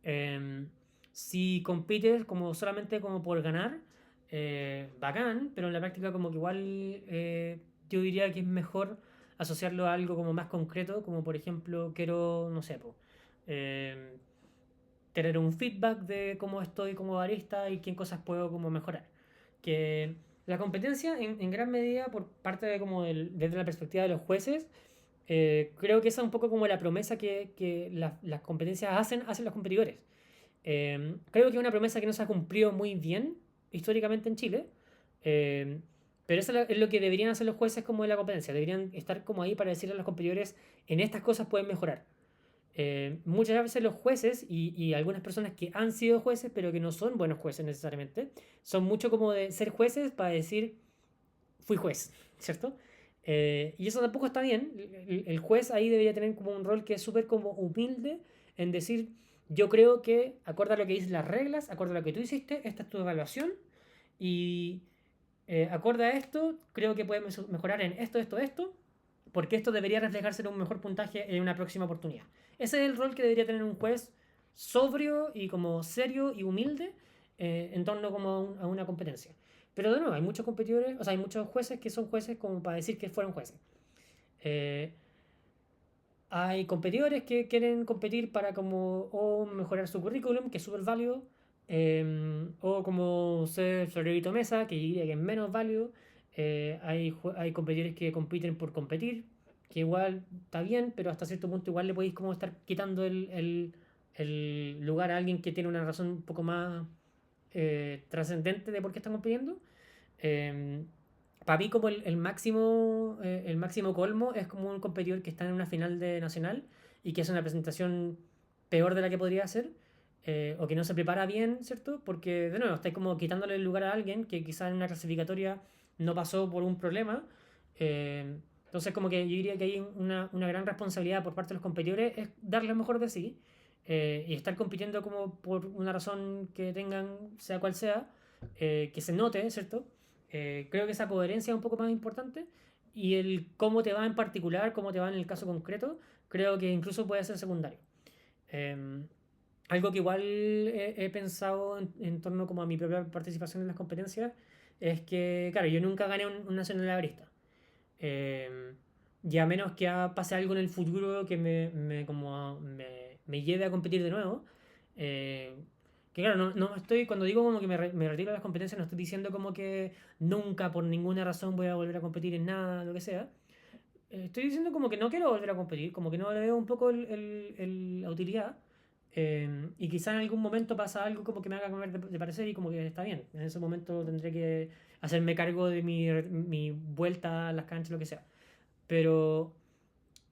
Em, si compites como solamente como por ganar, bacán, pero en la práctica como que igual yo diría que es mejor asociarlo a algo como más concreto, como por ejemplo quiero, no sé, em, tener un feedback de cómo estoy como barista y qué cosas puedo como mejorar. Que la competencia en gran medida por parte de como desde la perspectiva de los jueces, creo que esa es un poco como la promesa que las competencias hacen los competidores. Creo que es una promesa que no se ha cumplido muy bien históricamente en Chile, eh, pero eso es lo que deberían hacer los jueces como en la competencia. Deberían estar como ahí para decirle a los competidores, en estas cosas pueden mejorar. Muchas veces los jueces y algunas personas que han sido jueces, pero que no son buenos jueces necesariamente, son mucho como de ser jueces para decir, fui juez, ¿cierto? Y eso tampoco está bien. El juez ahí debería tener como un rol que es súper como humilde en decir, yo creo que, acorde a lo que dicen las reglas, acorde a lo que tú hiciste, esta es tu evaluación y acorde a esto, creo que podemos mejorar en esto, porque esto debería reflejarse en un mejor puntaje en una próxima oportunidad. Ese es el rol que debería tener un juez sobrio y como serio y humilde en torno como a una competencia. Pero de nuevo, hay muchos competidores, o sea, hay muchos jueces que son jueces como para decir que fueron jueces. Eh, Hay competidores que quieren competir para como o mejorar su currículum, que es súper válido, o como ser Florerito Mesa, que yo diría que es menos válido. Hay competidores que compiten por competir, que igual está bien, pero hasta cierto punto igual le podéis como estar quitando el lugar a alguien que tiene una razón un poco más trascendente de por qué están compitiendo. Para mí como el máximo colmo es como un competidor que está en una final de nacional y que hace una presentación peor de la que podría hacer. o que no se prepara bien, ¿cierto? Porque, de nuevo, estáis como quitándole el lugar a alguien que quizás en una clasificatoria no pasó por un problema. Entonces, como que yo diría que hay una gran responsabilidad por parte de los competidores es dar lo mejor de sí y estar compitiendo como por una razón que tengan, sea cual sea, que se note, ¿cierto? Creo que esa coherencia es un poco más importante y el cómo te va en particular, cómo te va en el caso concreto, creo que incluso puede ser secundario. Em, Algo que igual he pensado en torno como a mi propia participación en las competencias es que, claro, yo nunca gané un nacional de barista. Eh, y a menos que pase algo en el futuro que me lleve a competir de nuevo. eh, que claro, no estoy, cuando digo como que me retiro de las competencias, no estoy diciendo como que nunca por ninguna razón voy a volver a competir en nada, lo que sea. Estoy diciendo como que no quiero volver a competir, como que no le veo un poco la utilidad. Y quizá en algún momento pasa algo como que me haga cambiar de parecer y como que está bien. En ese momento tendré que hacerme cargo de mi vuelta a las canchas, lo que sea. Pero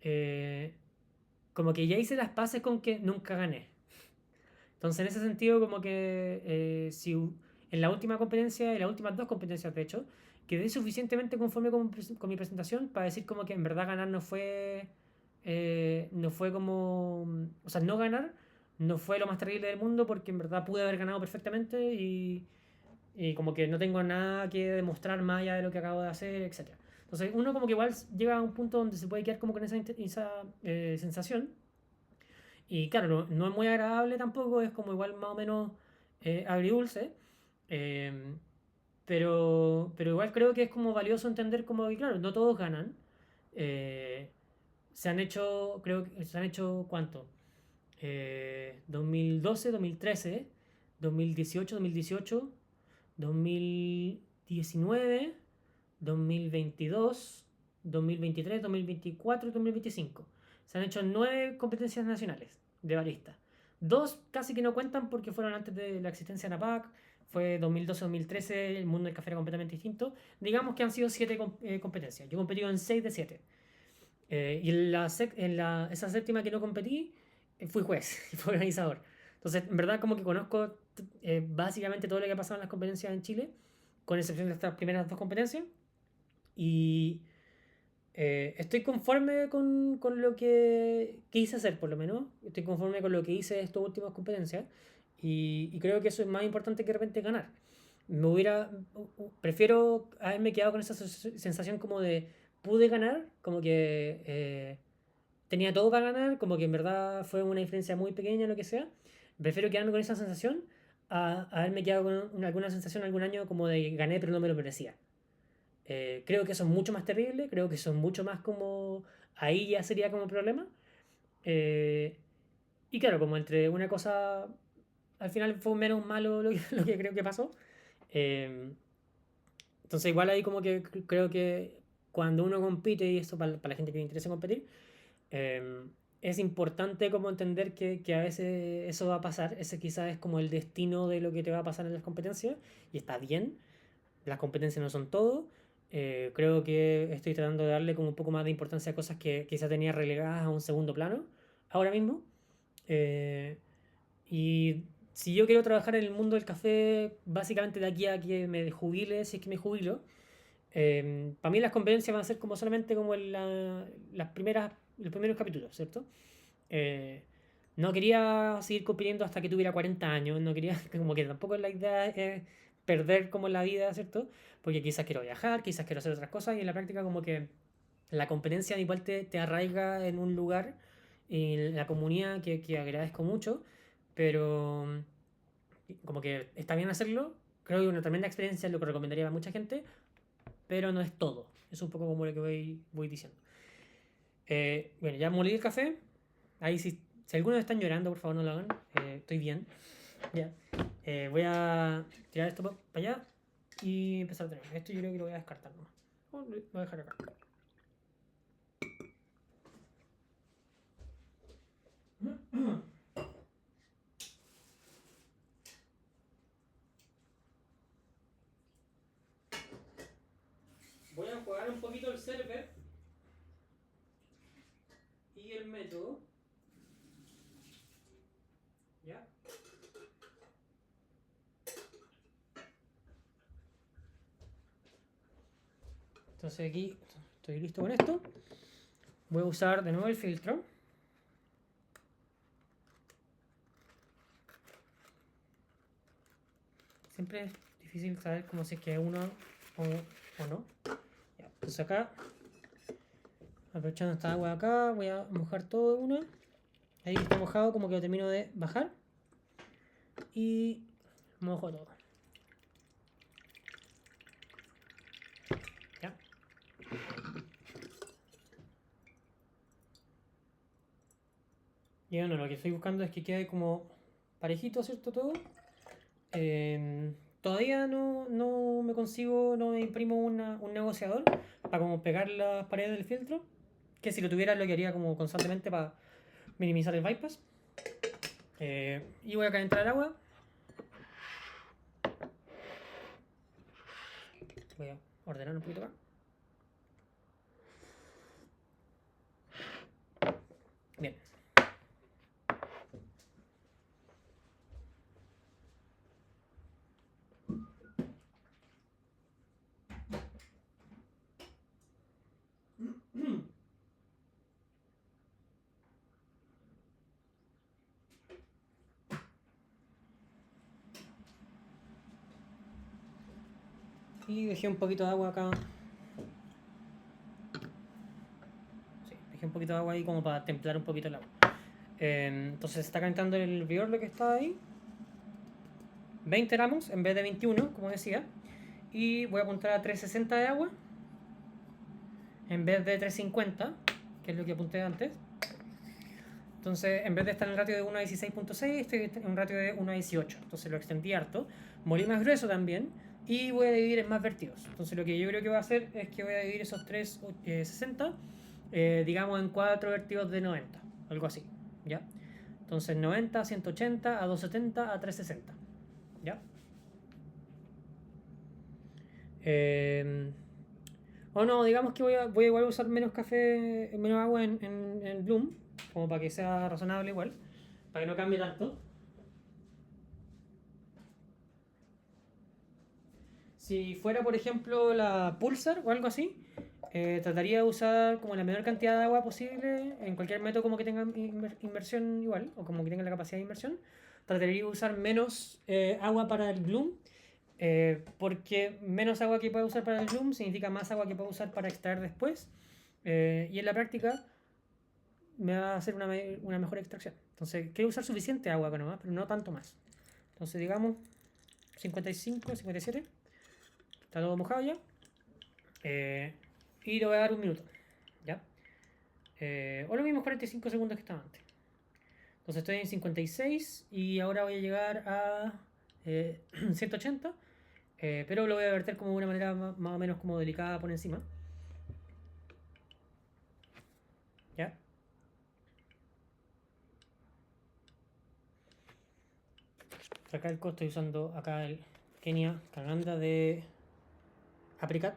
eh, como que ya hice las paces con que nunca gané. Entonces en ese sentido como que si en la última competencia, en las últimas dos competencias de hecho, quedé suficientemente conforme con mi presentación para decir como que en verdad ganar no fue como, o sea, no ganar no fue lo más terrible del mundo porque en verdad pude haber ganado perfectamente y como que no tengo nada que demostrar más allá de lo que acabo de hacer, etcétera. Entonces uno como que igual llega a un punto donde se puede quedar como con esa sensación y claro, no es muy agradable tampoco, es como igual más o menos agridulce. eh, pero igual creo que es como valioso entender como que, claro, no todos ganan. eh, Se han hecho, creo que se han hecho, ¿cuánto? 2012, 2013, 2018, 2018, 2019, 2022, 2023, 2024 y 2025. Se han hecho 9 competencias nacionales de barista. Dos casi que no cuentan porque fueron antes de la existencia de ANAPAC. Fue 2012-2013, el mundo del café era completamente distinto. Digamos que han sido 7 competencias. Yo he competido en 6 de 7. Y esa séptima que no competí, fui juez y fui organizador. Entonces, en verdad, como que conozco básicamente todo lo que ha pasado en las competencias en Chile, con excepción de estas primeras dos competencias. Y estoy conforme con lo que quise hacer, por lo menos. Estoy conforme con lo que hice estas últimas competencias. Y creo que eso es más importante que de repente ganar. Prefiero haberme quedado con esa sensación como de pude ganar, como que tenía todo para ganar, como que en verdad fue una diferencia muy pequeña, lo que sea. Prefiero quedarme con esa sensación a haberme quedado con alguna sensación algún año como de gané pero no me lo merecía. Creo que son mucho más terribles, creo que son mucho más como... Ahí ya sería como problema. Eh, y claro, como entre una cosa... Al final fue menos malo lo que creo que pasó. Eh, entonces igual ahí como que creo que cuando uno compite, y esto para la gente que le interesa competir, eh, es importante como entender que a veces eso va a pasar. Ese quizás es como el destino de lo que te va a pasar en las competencias. Y está bien, las competencias no son todo. Creo que estoy tratando de darle como un poco más de importancia a cosas que quizá tenía relegadas a un segundo plano ahora mismo. Eh, y si yo quiero trabajar en el mundo del café, básicamente de aquí a que me jubile, si es que me jubilo, para mí las competencias van a ser como solamente como los primeros capítulos, ¿cierto? Eh, no quería seguir compitiendo hasta que tuviera 40 años, no quería, como que tampoco la idea es perder como la vida, ¿cierto? Porque quizás quiero viajar, quizás quiero hacer otras cosas y en la práctica como que la competencia igual te arraiga en un lugar, en la comunidad que agradezco mucho, pero como que está bien hacerlo, creo que una tremenda experiencia, es lo que recomendaría a mucha gente, pero no es todo, es un poco como lo que voy diciendo. Bueno, ya molí el café. Ahí si algunos están llorando, por favor no lo hagan. Estoy bien. Ya. Voy a tirar esto para allá y empezar a tener. Esto yo creo que lo voy a descartar nomás. Lo voy a dejar acá. Voy a jugar un poquito el server y el método. ¿Ya? Entonces aquí estoy listo con esto. Voy a usar de nuevo el filtro. Siempre es difícil saber cómo si es que uno o no. Ya, entonces acá, aprovechando esta agua de acá, voy a mojar todo de una. Ahí está mojado, como que lo termino de bajar. Y mojo todo. Ya. Y bueno, lo que estoy buscando es que quede como parejito, ¿cierto? Todo. Todavía no me consigo, no me imprimo un negociador para como pegar las paredes del filtro. Que si lo tuviera lo que haría como constantemente para minimizar el bypass. Y voy a calentar el agua. Voy a ordenar un poquito acá. Bien. Y dejé un poquito de agua acá. Sí, dejé un poquito de agua ahí como para templar un poquito el agua. Entonces está calentando el hervidor lo que está ahí. 20 gramos en vez de 21, como decía. Y voy a apuntar a 360 de agua en vez de 350, que es lo que apunté antes. Entonces, en vez de estar en el ratio de 1 a 16.6, estoy en un ratio de 1 a 18. Entonces lo extendí harto. Molí más grueso también. Y voy a dividir en más vertidos. Entonces lo que yo creo que voy a hacer es que voy a dividir esos 360, digamos, en 4 vertidos de 90. Algo así. ¿Ya? Entonces 90, 180, a 270, a 360. ¿Ya? O no, digamos que voy a igual a usar menos café, menos agua en el Bloom, como para que sea razonable igual, para que no cambie tanto. Si fuera, por ejemplo, la Pulsar o algo así, trataría de usar como la menor cantidad de agua posible en cualquier método como que tenga inversión igual, o como que tenga la capacidad de inversión. Trataría de usar menos agua para el Bloom, porque menos agua que pueda usar para el Bloom significa más agua que pueda usar para extraer después. Y en la práctica me va a hacer una mejor extracción. Entonces, quiero usar suficiente agua nomás, pero no tanto más. Entonces, digamos 55, 57. Está todo mojado ya. Y le voy a dar un minuto. ¿Ya? O lo mismo 45 segundos que estaba antes. Entonces estoy en 56 y ahora voy a llegar a 180. Pero lo voy a verter como de una manera más o menos como delicada por encima. ¿Ya? Acá estoy usando acá el Kenia Kaganda de Apricot.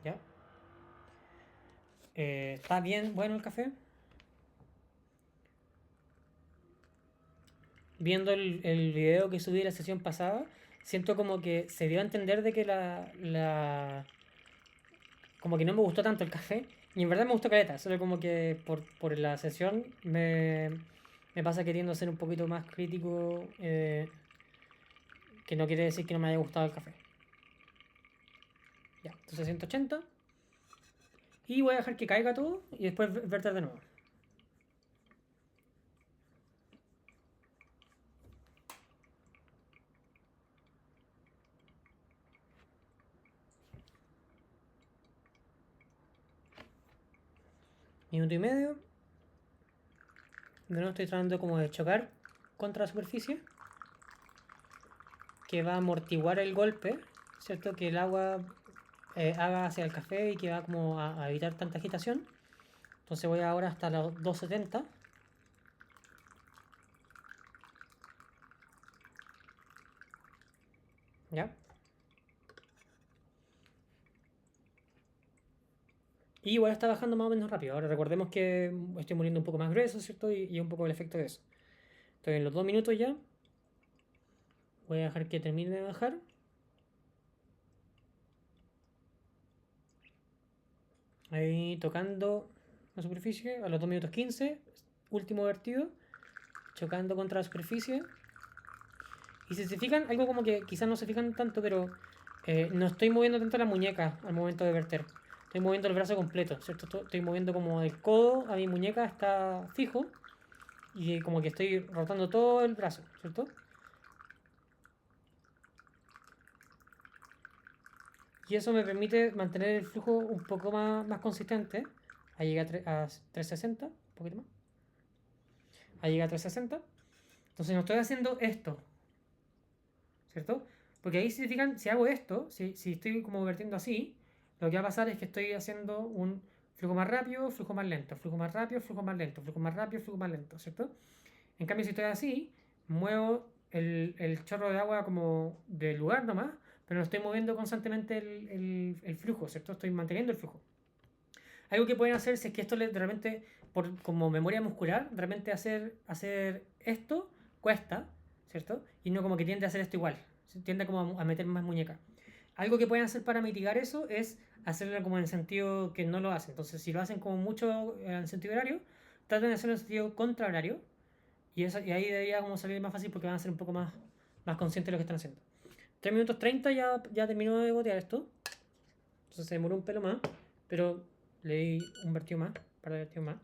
¿Ya? Está bien bueno el café. Viendo el video que subí de la sesión pasada, siento como que se dio a entender de que como que no me gustó tanto el café. Y en verdad me gustó caleta, solo como que por la sesión me pasa queriendo ser un poquito más crítico, que no quiere decir que no me haya gustado el café. Ya, entonces 180. Y voy a dejar que caiga todo y después verter de nuevo. Minuto y medio. De nuevo estoy tratando como de chocar contra la superficie, que va a amortiguar el golpe, ¿cierto? Que el agua haga hacia el café y que va como a evitar tanta agitación. Entonces voy ahora hasta los 270. ¿Ya? Y igual está bajando más o menos rápido. Ahora recordemos que estoy muriendo un poco más grueso, ¿cierto? Y un poco el efecto de eso. Estoy en los 2 minutos ya. Voy a dejar que termine de bajar. Ahí tocando la superficie a los 2 minutos 15. Último vertido. Chocando contra la superficie. Y si se fijan, algo como que quizás no se fijan tanto, pero no estoy moviendo tanto la muñeca al momento de verter. Estoy moviendo el brazo completo, ¿cierto? Estoy moviendo como el codo a mi muñeca está fijo. Y como que estoy rotando todo el brazo, ¿cierto? Y eso me permite mantener el flujo un poco más consistente. Ahí llega a 360, un poquito más. Ahí llega a 360. Entonces no estoy haciendo esto, ¿cierto? Porque ahí si se fijan, si hago esto, si estoy como vertiendo así, lo que va a pasar es que estoy haciendo un flujo más rápido, flujo más lento, flujo más rápido, flujo más lento, flujo más rápido, flujo más lento, ¿cierto? En cambio, si estoy así, muevo el chorro de agua como del lugar nomás, pero no estoy moviendo constantemente el flujo, ¿cierto? Estoy manteniendo el flujo. Algo que pueden hacer si es que esto de repente, como memoria muscular, de repente hacer esto cuesta, ¿cierto? Y no como que tiende a hacer esto igual, tiende como a meter más muñeca. Algo que pueden hacer para mitigar eso es hacerlo como en el sentido que no lo hacen. Entonces, si lo hacen como mucho en el sentido horario, traten de hacerlo en el sentido contrahorario. Y ahí debería como salir más fácil porque van a ser un poco más conscientes de lo que están haciendo. 3 minutos 30 ya terminó de botear esto. Entonces se demoró un pelo más. Pero le di un vertido más. Para vertido más.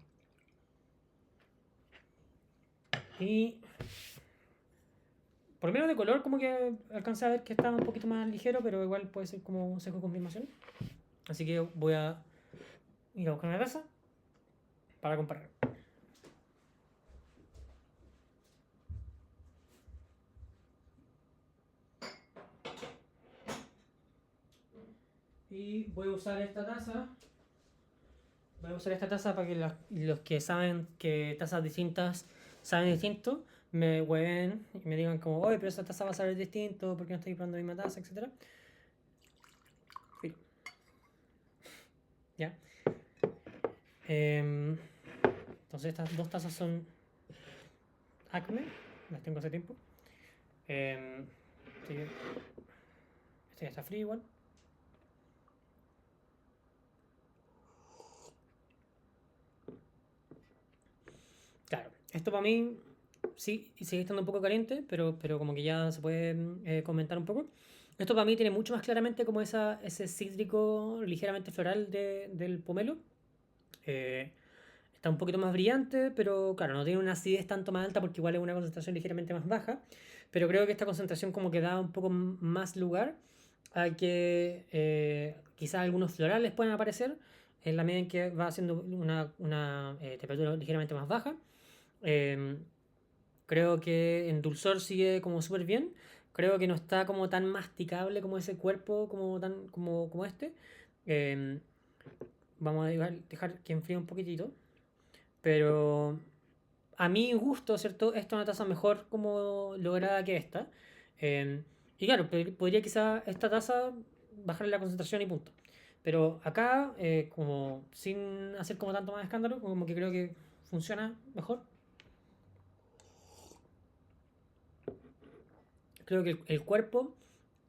Y por menos de color como que alcancé a ver que estaba un poquito más ligero. Pero igual puede ser como un sesgo de confirmación. Así que voy a ir a buscar una taza para comparar. Y voy a usar esta taza. Voy a usar esta taza para que los que saben que tazas distintas saben distinto, me hueven y me digan como, oye, pero esa taza va a saber distinto, ¿por qué no estoy comprando la misma taza, etcétera? ¿Ya? Entonces estas dos tazas son Acme, las tengo hace tiempo. Este ya está frío igual. Claro, esto para mí sí sigue estando un poco caliente, pero como que ya se puede comentar un poco. Esto para mí tiene mucho más claramente como ese cítrico ligeramente floral del pomelo. Eh, Está un poquito más brillante, pero claro, no tiene una acidez tanto más alta porque igual es una concentración ligeramente más baja. Pero creo que esta concentración como que da un poco más lugar a que quizás algunos florales puedan aparecer en la medida en que va haciendo una temperatura ligeramente más baja. Eh, Creo que en dulzor sigue como súper bien. Creo que no está como tan masticable como ese cuerpo, como este. Eh, Vamos a dejar que enfríe un poquitito. Pero a mi gusto, ¿cierto? Esta es una taza mejor como lograda que esta. Eh, y claro, podría quizá esta taza bajarle la concentración y punto. Pero acá, como sin hacer como tanto más escándalo, como que creo que funciona mejor. Creo que el cuerpo,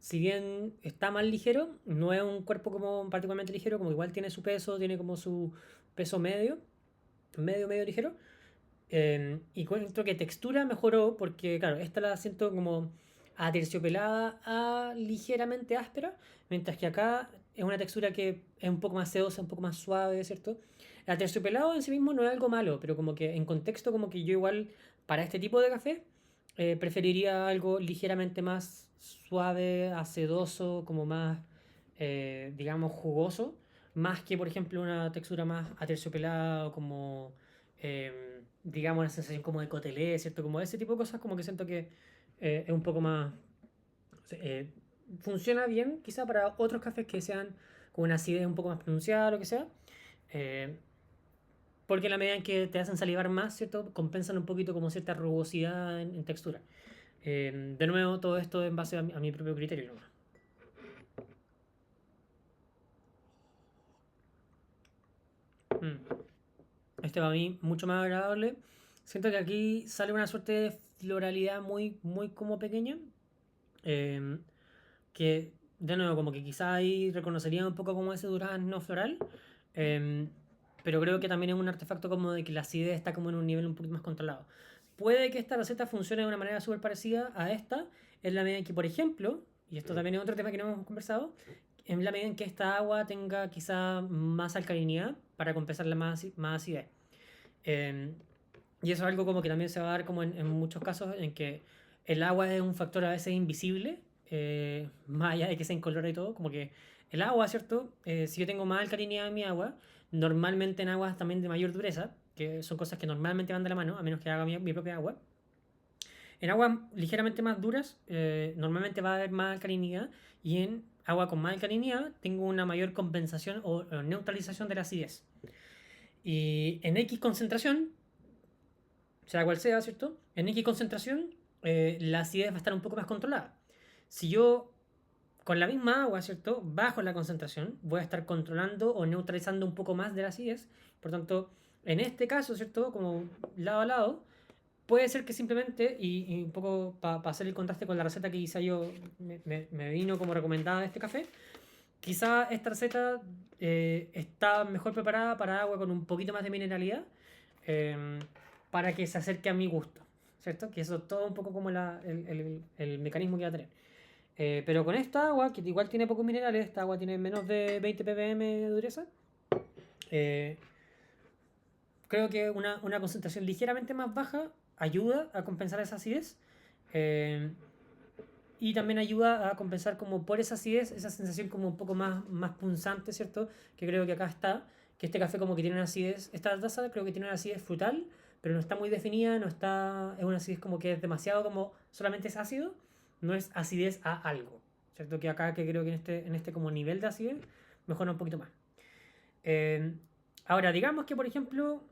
si bien está más ligero, no es un cuerpo como particularmente ligero, como igual tiene su peso, tiene como su peso medio ligero. Y encuentro que textura mejoró porque, claro, esta la siento como aterciopelada a ligeramente áspera, mientras que acá es una textura que es un poco más sedosa, un poco más suave, ¿cierto? El aterciopelado en sí mismo no es algo malo, pero como que en contexto, como que yo igual para este tipo de café preferiría algo ligeramente más suave, acedoso, como más, digamos, jugoso, más que, por ejemplo, una textura más aterciopelada o como digamos, una sensación como de cotelé, ¿cierto? Como ese tipo de cosas, como que siento que es un poco más... eh, funciona bien quizá para otros cafés que sean con una acidez un poco más pronunciada, lo que sea. eh, Porque en la medida en que te hacen salivar más, ¿cierto? Compensan un poquito como cierta rugosidad en textura. De nuevo, todo esto en base a mi propio criterio nomás. Mm. Este para mí mucho más agradable. Siento que aquí sale una suerte de floralidad muy como pequeña. Eh, que de nuevo como que quizá ahí reconocería un poco como ese durazno floral, Em, pero creo que también es un artefacto como de que la acidez está como en un nivel un poquito más controlado. Puede que esta receta funcione de una manera súper parecida a esta, en la medida en que, por ejemplo, y esto también es otro tema que no hemos conversado, en la medida en que esta agua tenga quizá más alcalinidad para compensar la más acidez. Em, y eso es algo como que también se va a dar como en muchos casos en que el agua es un factor a veces invisible, más allá de que sea incoloro y todo, como que el agua, ¿cierto? Si yo tengo más alcalinidad en mi agua, normalmente en aguas también de mayor dureza, que son cosas que normalmente van de la mano, a menos que haga mi propia agua, en aguas ligeramente más duras, normalmente va a haber más alcalinidad y en agua con más alcalinidad tengo una mayor compensación o neutralización de la acidez. Y en X concentración, sea cual sea, ¿cierto? En X concentración, la acidez va a estar un poco más controlada. Si yo con la misma agua, ¿cierto? Bajo la concentración, voy a estar controlando o neutralizando un poco más de la acidez. Por tanto, en este caso, ¿cierto? Como lado a lado, puede ser que simplemente, y un poco para hacer el contraste con la receta que quizá yo me vino como recomendada de este café, quizá esta receta está mejor preparada para agua con un poquito más de mineralidad, eh, para que se acerque a mi gusto, ¿cierto? Que eso es todo un poco como el mecanismo que va a tener. Pero con esta agua, que igual tiene pocos minerales, esta agua tiene menos de 20 ppm de dureza, eh, creo que una concentración ligeramente más baja ayuda a compensar esa acidez. eh, y también ayuda a compensar como por esa acidez, esa sensación como un poco más punzante, ¿cierto? Que creo que acá está, que este café como que tiene una acidez, esta taza creo que tiene una acidez frutal, pero no está muy definida, no está, es una acidez como que es demasiado como, solamente es ácido, no es acidez a algo, ¿cierto? Que acá que creo que en este como nivel de acidez mejora un poquito más. Eh, Ahora, digamos que por ejemplo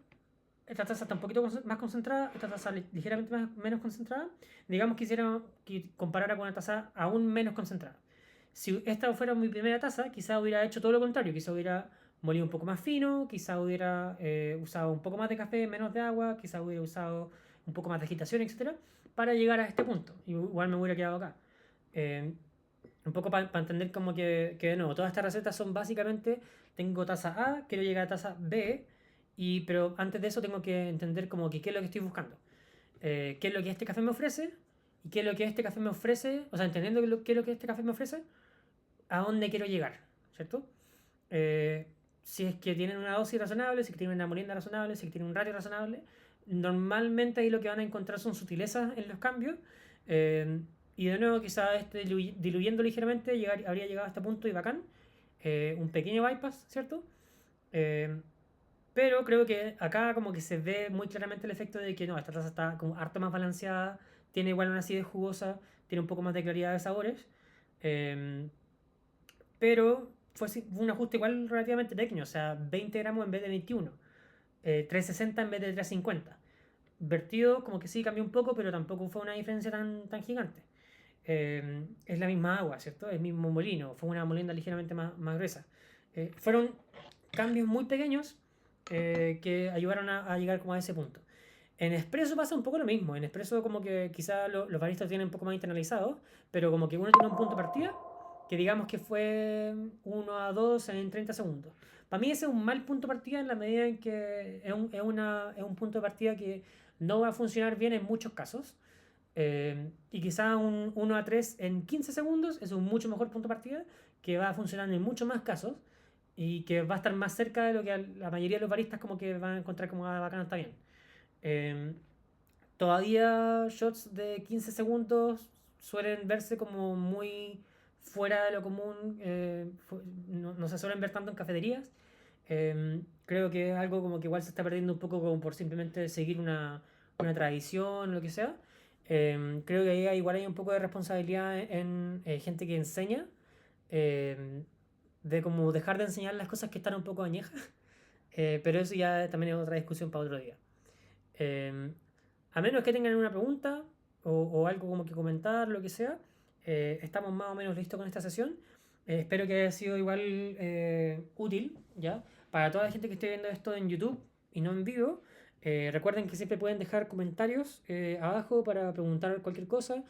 esta taza está un poquito más concentrada, esta taza ligeramente menos concentrada. Digamos que quisiera que comparara con una taza aún menos concentrada. Si esta fuera mi primera taza, quizá hubiera hecho todo lo contrario, quizá hubiera molido un poco más fino, quizá hubiera usado un poco más de café, menos de agua, quizá hubiera usado un poco más de agitación, etcétera, para llegar a este punto. Igual me hubiera quedado acá. Eh, un poco para entender como que de nuevo, todas estas recetas son básicamente, tengo taza A, quiero llegar a taza B, pero antes de eso tengo que entender como que qué es lo que estoy buscando. Qué es lo que este café me ofrece y qué es lo que este café me ofrece, o sea, entendiendo qué es lo que este café me ofrece, a dónde quiero llegar, ¿cierto? Eh, si es que tienen una dosis razonable, si es que tienen una molienda razonable, si es que tienen un ratio razonable, normalmente ahí lo que van a encontrar son sutilezas en los cambios. eh, y de nuevo, quizás diluyendo ligeramente, habría llegado a este punto y bacán. Un pequeño bypass, ¿cierto? Eh, pero creo que acá como que se ve muy claramente el efecto de que no, esta taza está como harto más balanceada, tiene igual una acidez jugosa, tiene un poco más de claridad de sabores. eh, pero fue un ajuste igual relativamente pequeño, o sea, 20 gramos en vez de 21, 360 en vez de 350. Vertido como que sí cambió un poco, pero tampoco fue una diferencia tan gigante. Es la misma agua, ¿cierto? El mismo molino, fue una molienda ligeramente más gruesa. Fueron cambios muy pequeños que ayudaron a llegar como a ese punto. En Espresso pasa un poco lo mismo. En Espresso como que quizá los baristas tienen un poco más internalizados, pero como que uno tiene un punto de partida que digamos que fue 1 a 2 en 30 segundos. Para mí ese es un mal punto de partida en la medida en que es un punto de partida que no va a funcionar bien en muchos casos. Y quizá un 1 a 3 en 15 segundos es un mucho mejor punto de partida que va a funcionar en muchos más casos y que va a estar más cerca de lo que la mayoría de los baristas como que van a encontrar como bacán, está bien. Eh, Todavía shots de 15 segundos suelen verse como muy fuera de lo común, no se suelen ver tanto en cafeterías. Creo que es algo como que igual se está perdiendo un poco como por simplemente seguir una tradición o lo que sea. Creo que ahí igual hay un poco de responsabilidad en gente que enseña, em, de como dejar de enseñar las cosas que están un poco añejas. Pero eso ya también es otra discusión para otro día. Em, a menos que tengan una pregunta o algo como que comentar, lo que sea, estamos más o menos listos con esta sesión. Espero que haya sido igual útil, ¿ya? Para toda la gente que esté viendo esto en YouTube y no en vivo, recuerden que siempre pueden dejar comentarios abajo para preguntar cualquier cosa.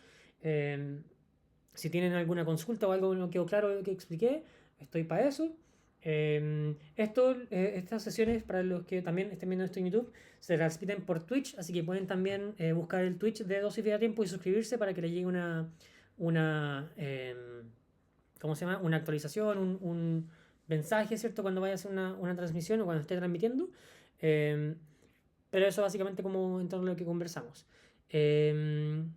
Si tienen alguna consulta o algo que no quedó claro de lo que expliqué, estoy para eso. Estas sesiones, para los que también estén viendo esto en YouTube, se transmiten por Twitch, así que pueden también buscar el Twitch de Dosis de Tiempo y suscribirse para que les llegue una ¿cómo se llama? Una actualización, un mensaje, ¿cierto? Cuando vaya a hacer una transmisión o cuando esté transmitiendo. Em, pero eso básicamente como en torno a lo que conversamos. Em,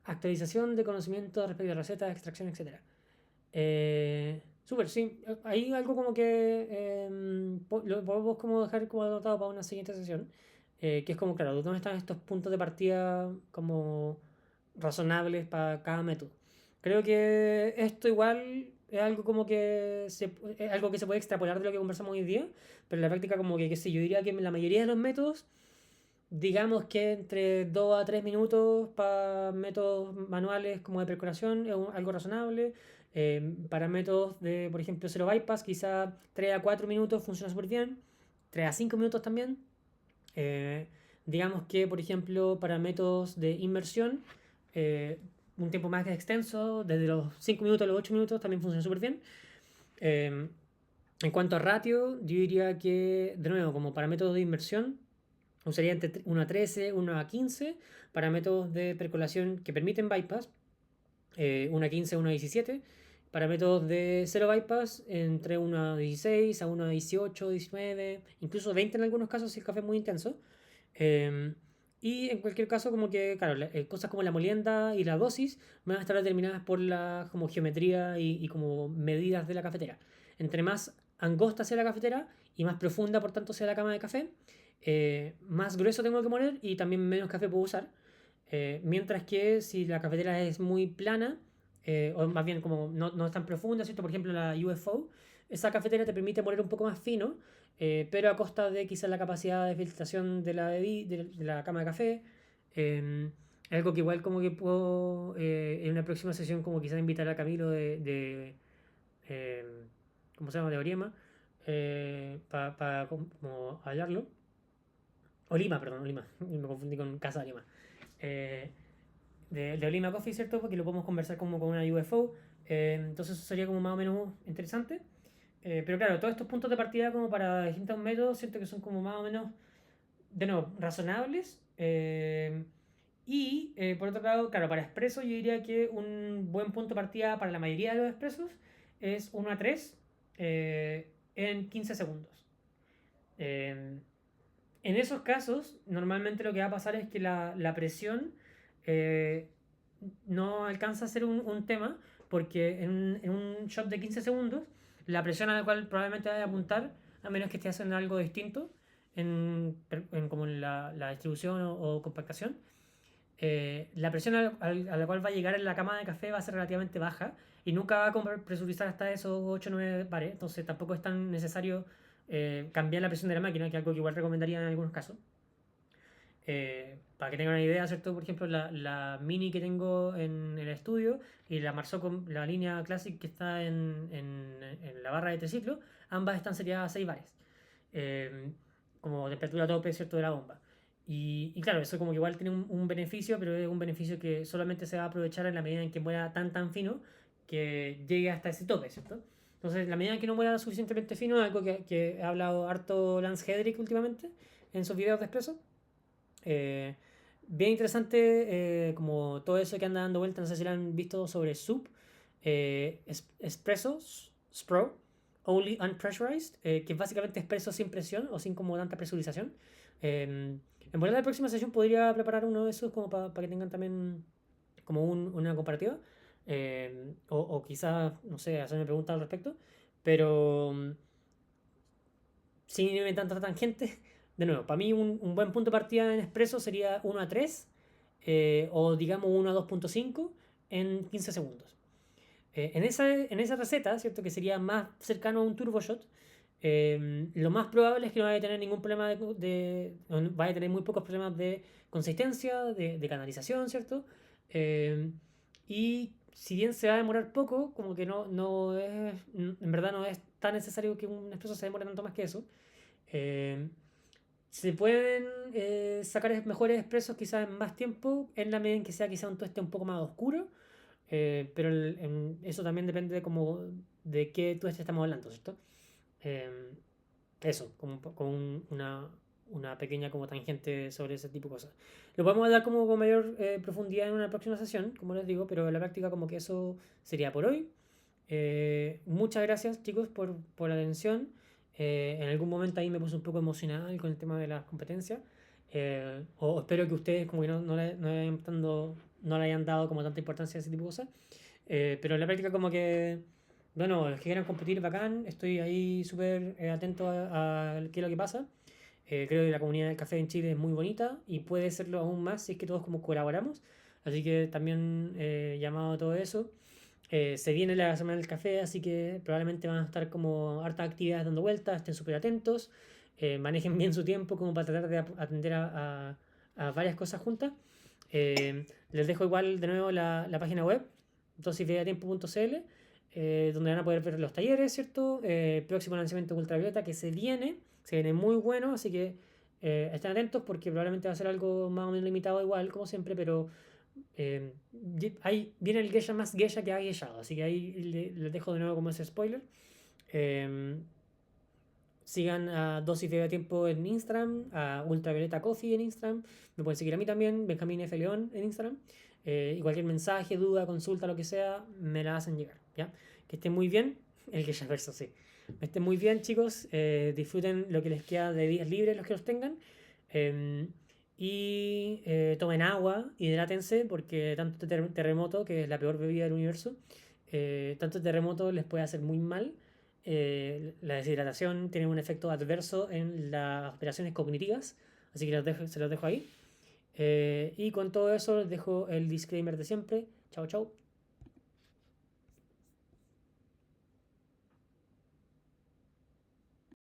Actualización de conocimiento respecto a recetas, extracción, etcétera. Súper, sí. Hay algo como que lo podemos como dejar como anotado para una siguiente sesión. Que es como, claro, ¿dónde están estos puntos de partida como razonables para cada método? Creo que esto igual es algo como que es algo que se puede extrapolar de lo que conversamos hoy día, pero en la práctica como que, qué sé, yo diría que la mayoría de los métodos, digamos que entre 2 a 3 minutos para métodos manuales como de percolación es algo razonable. Para métodos de, por ejemplo, cero bypass, quizá 3 a 4 minutos funciona súper bien. 3 a 5 minutos también. Eh, digamos que, por ejemplo, para métodos de inmersión, eh, un tiempo más extenso, desde los 5 minutos a los 8 minutos, también funciona súper bien. Eh, en cuanto a ratio, yo diría que, de nuevo, como para métodos de inmersión, usaría entre 1 a 13, 1 a 15. Para métodos de percolación que permiten bypass, 1 a 15, 1 a 17. Para métodos de cero bypass, entre 1 a 16 a 1 a 18, 19, incluso 20 en algunos casos si el café es muy intenso. Eh, y en cualquier caso, como que, claro, cosas como la molienda y la dosis van a estar determinadas por la como geometría y como medidas de la cafetera. Entre más angosta sea la cafetera y más profunda, por tanto, sea la cama de café, más grueso tengo que poner y también menos café puedo usar. Mientras que si la cafetera es muy plana, o más bien como no es tan profunda, ¿cierto? Por ejemplo, la UFO, esa cafetera te permite poner un poco más fino, pero a costa de quizás la capacidad de filtración de la cama de café. Eh, Algo que igual como que puedo en una próxima sesión como quizás invitar a Camilo eh, ¿cómo se llama? De Oriema, para como hablarlo. Olima, perdón, Olima, me confundí con Casa de Olima. Eh, de Olima Coffee, ¿cierto? Porque lo podemos conversar como con una UFO. Entonces eso sería como más o menos interesante. Pero claro, todos estos puntos de partida como para distintos métodos, siento que son como más o menos, de nuevo, razonables. Por otro lado, claro, para expreso yo diría que un buen punto de partida para la mayoría de los expresos es 1 a 3 en 15 segundos. Eh, en esos casos, normalmente lo que va a pasar es que la presión eh, no alcanza a ser un tema, porque en un shot de 15 segundos, la presión a la cual probablemente vaya a apuntar, a menos que esté haciendo algo distinto como en la distribución o compactación, la presión a la cual va a llegar en la cama de café va a ser relativamente baja y nunca va a presurizar hasta esos 8 o 9 bares, entonces tampoco es tan necesario cambiar la presión de la máquina, que es algo que igual recomendaría en algunos casos. Para que tengan una idea, ¿cierto? Por ejemplo, la Mini que tengo en el estudio y la Marzocco, la línea Classic que está en la barra de triciclo, ambas están seriadas a 6 bares. eh, Como temperatura tope, ¿cierto? De la bomba. Claro, eso como que igual tiene un beneficio, pero es un beneficio que solamente se va a aprovechar en la medida en que muera tan fino que llegue hasta ese tope, ¿cierto? Entonces, en la medida en que no muera suficientemente fino, algo que ha hablado harto Lance Hedrick últimamente en sus videos de expreso. Eh, Bien interesante, como todo eso que anda dando vueltas, no sé si lo han visto sobre SUP, Espresso, Spro, Only Unpressurized, que es básicamente expreso sin presión o sin como tanta presurización. En buena la próxima sesión podría preparar uno de esos como para que tengan también como una comparativa. O quizás, no sé, hacerme preguntas al respecto. Pero sin irme tanta tangente, de nuevo, para mí un buen punto de partida en expreso sería 1 a 3 o digamos 1 a 2.5 en 15 segundos. En esa receta, ¿cierto? Que sería más cercano a un turboshot, lo más probable es que no vaya a tener ningún problema vaya a tener muy pocos problemas de consistencia, de canalización, ¿cierto? Eh, y si bien se va a demorar poco, como que no es, en verdad no es tan necesario que un expreso se demore tanto más que eso. Eh, Se pueden sacar mejores expresos quizás en más tiempo, en la medida en que sea quizá un tueste un poco más oscuro, pero eso también depende de qué tú estamos hablando, ¿cierto? Eh, Eso, una pequeña como tangente sobre ese tipo de cosas. Lo podemos hablar como con mayor profundidad en una próxima sesión, como les digo, pero en la práctica como que eso sería por hoy. Muchas gracias chicos por la atención. En algún momento ahí me puse un poco emocional con el tema de las competencias. O espero que ustedes como que no le hayan dado como tanta importancia a ese tipo de cosas. Pero en la práctica como que, bueno, los que quieran competir, bacán. Estoy ahí súper atento a qué es lo que pasa. Creo que la comunidad del café en Chile es muy bonita y puede serlo aún más si es que todos como colaboramos. Así que también llamado a todo eso. Se viene la semana del café, así que probablemente van a estar como hartas actividades dando vueltas, estén súper atentos, manejen bien su tiempo como para tratar de atender a varias cosas juntas. Les dejo igual de nuevo la página web, dosisdetiempo.cl, donde van a poder ver los talleres, ¿cierto? Próximo lanzamiento de Ultravioleta que se viene muy bueno, así que estén atentos porque probablemente va a ser algo más o menos limitado igual, como siempre, pero ahí viene el geisha más geisha que ha geishado, así que ahí les dejo de nuevo como ese spoiler. Eh, Sigan a Dosis de Tiempo en Instagram, a Ultravioleta Coffee en Instagram. Me pueden seguir a mí también, Benjamín F. León en Instagram. Y cualquier mensaje, duda, consulta, lo que sea, me la hacen llegar. ¿Ya? Que estén muy bien. El que ya verso, sí. Estén muy bien, chicos. Disfruten lo que les queda de días libres, los que los tengan. Eh, Tomen agua, hidrátense, porque tanto terremoto, que es la peor bebida del universo, tanto terremoto les puede hacer muy mal. La deshidratación tiene un efecto adverso en las operaciones cognitivas, así que se los dejo ahí. Y con todo eso les dejo el disclaimer de siempre. Chao, chao.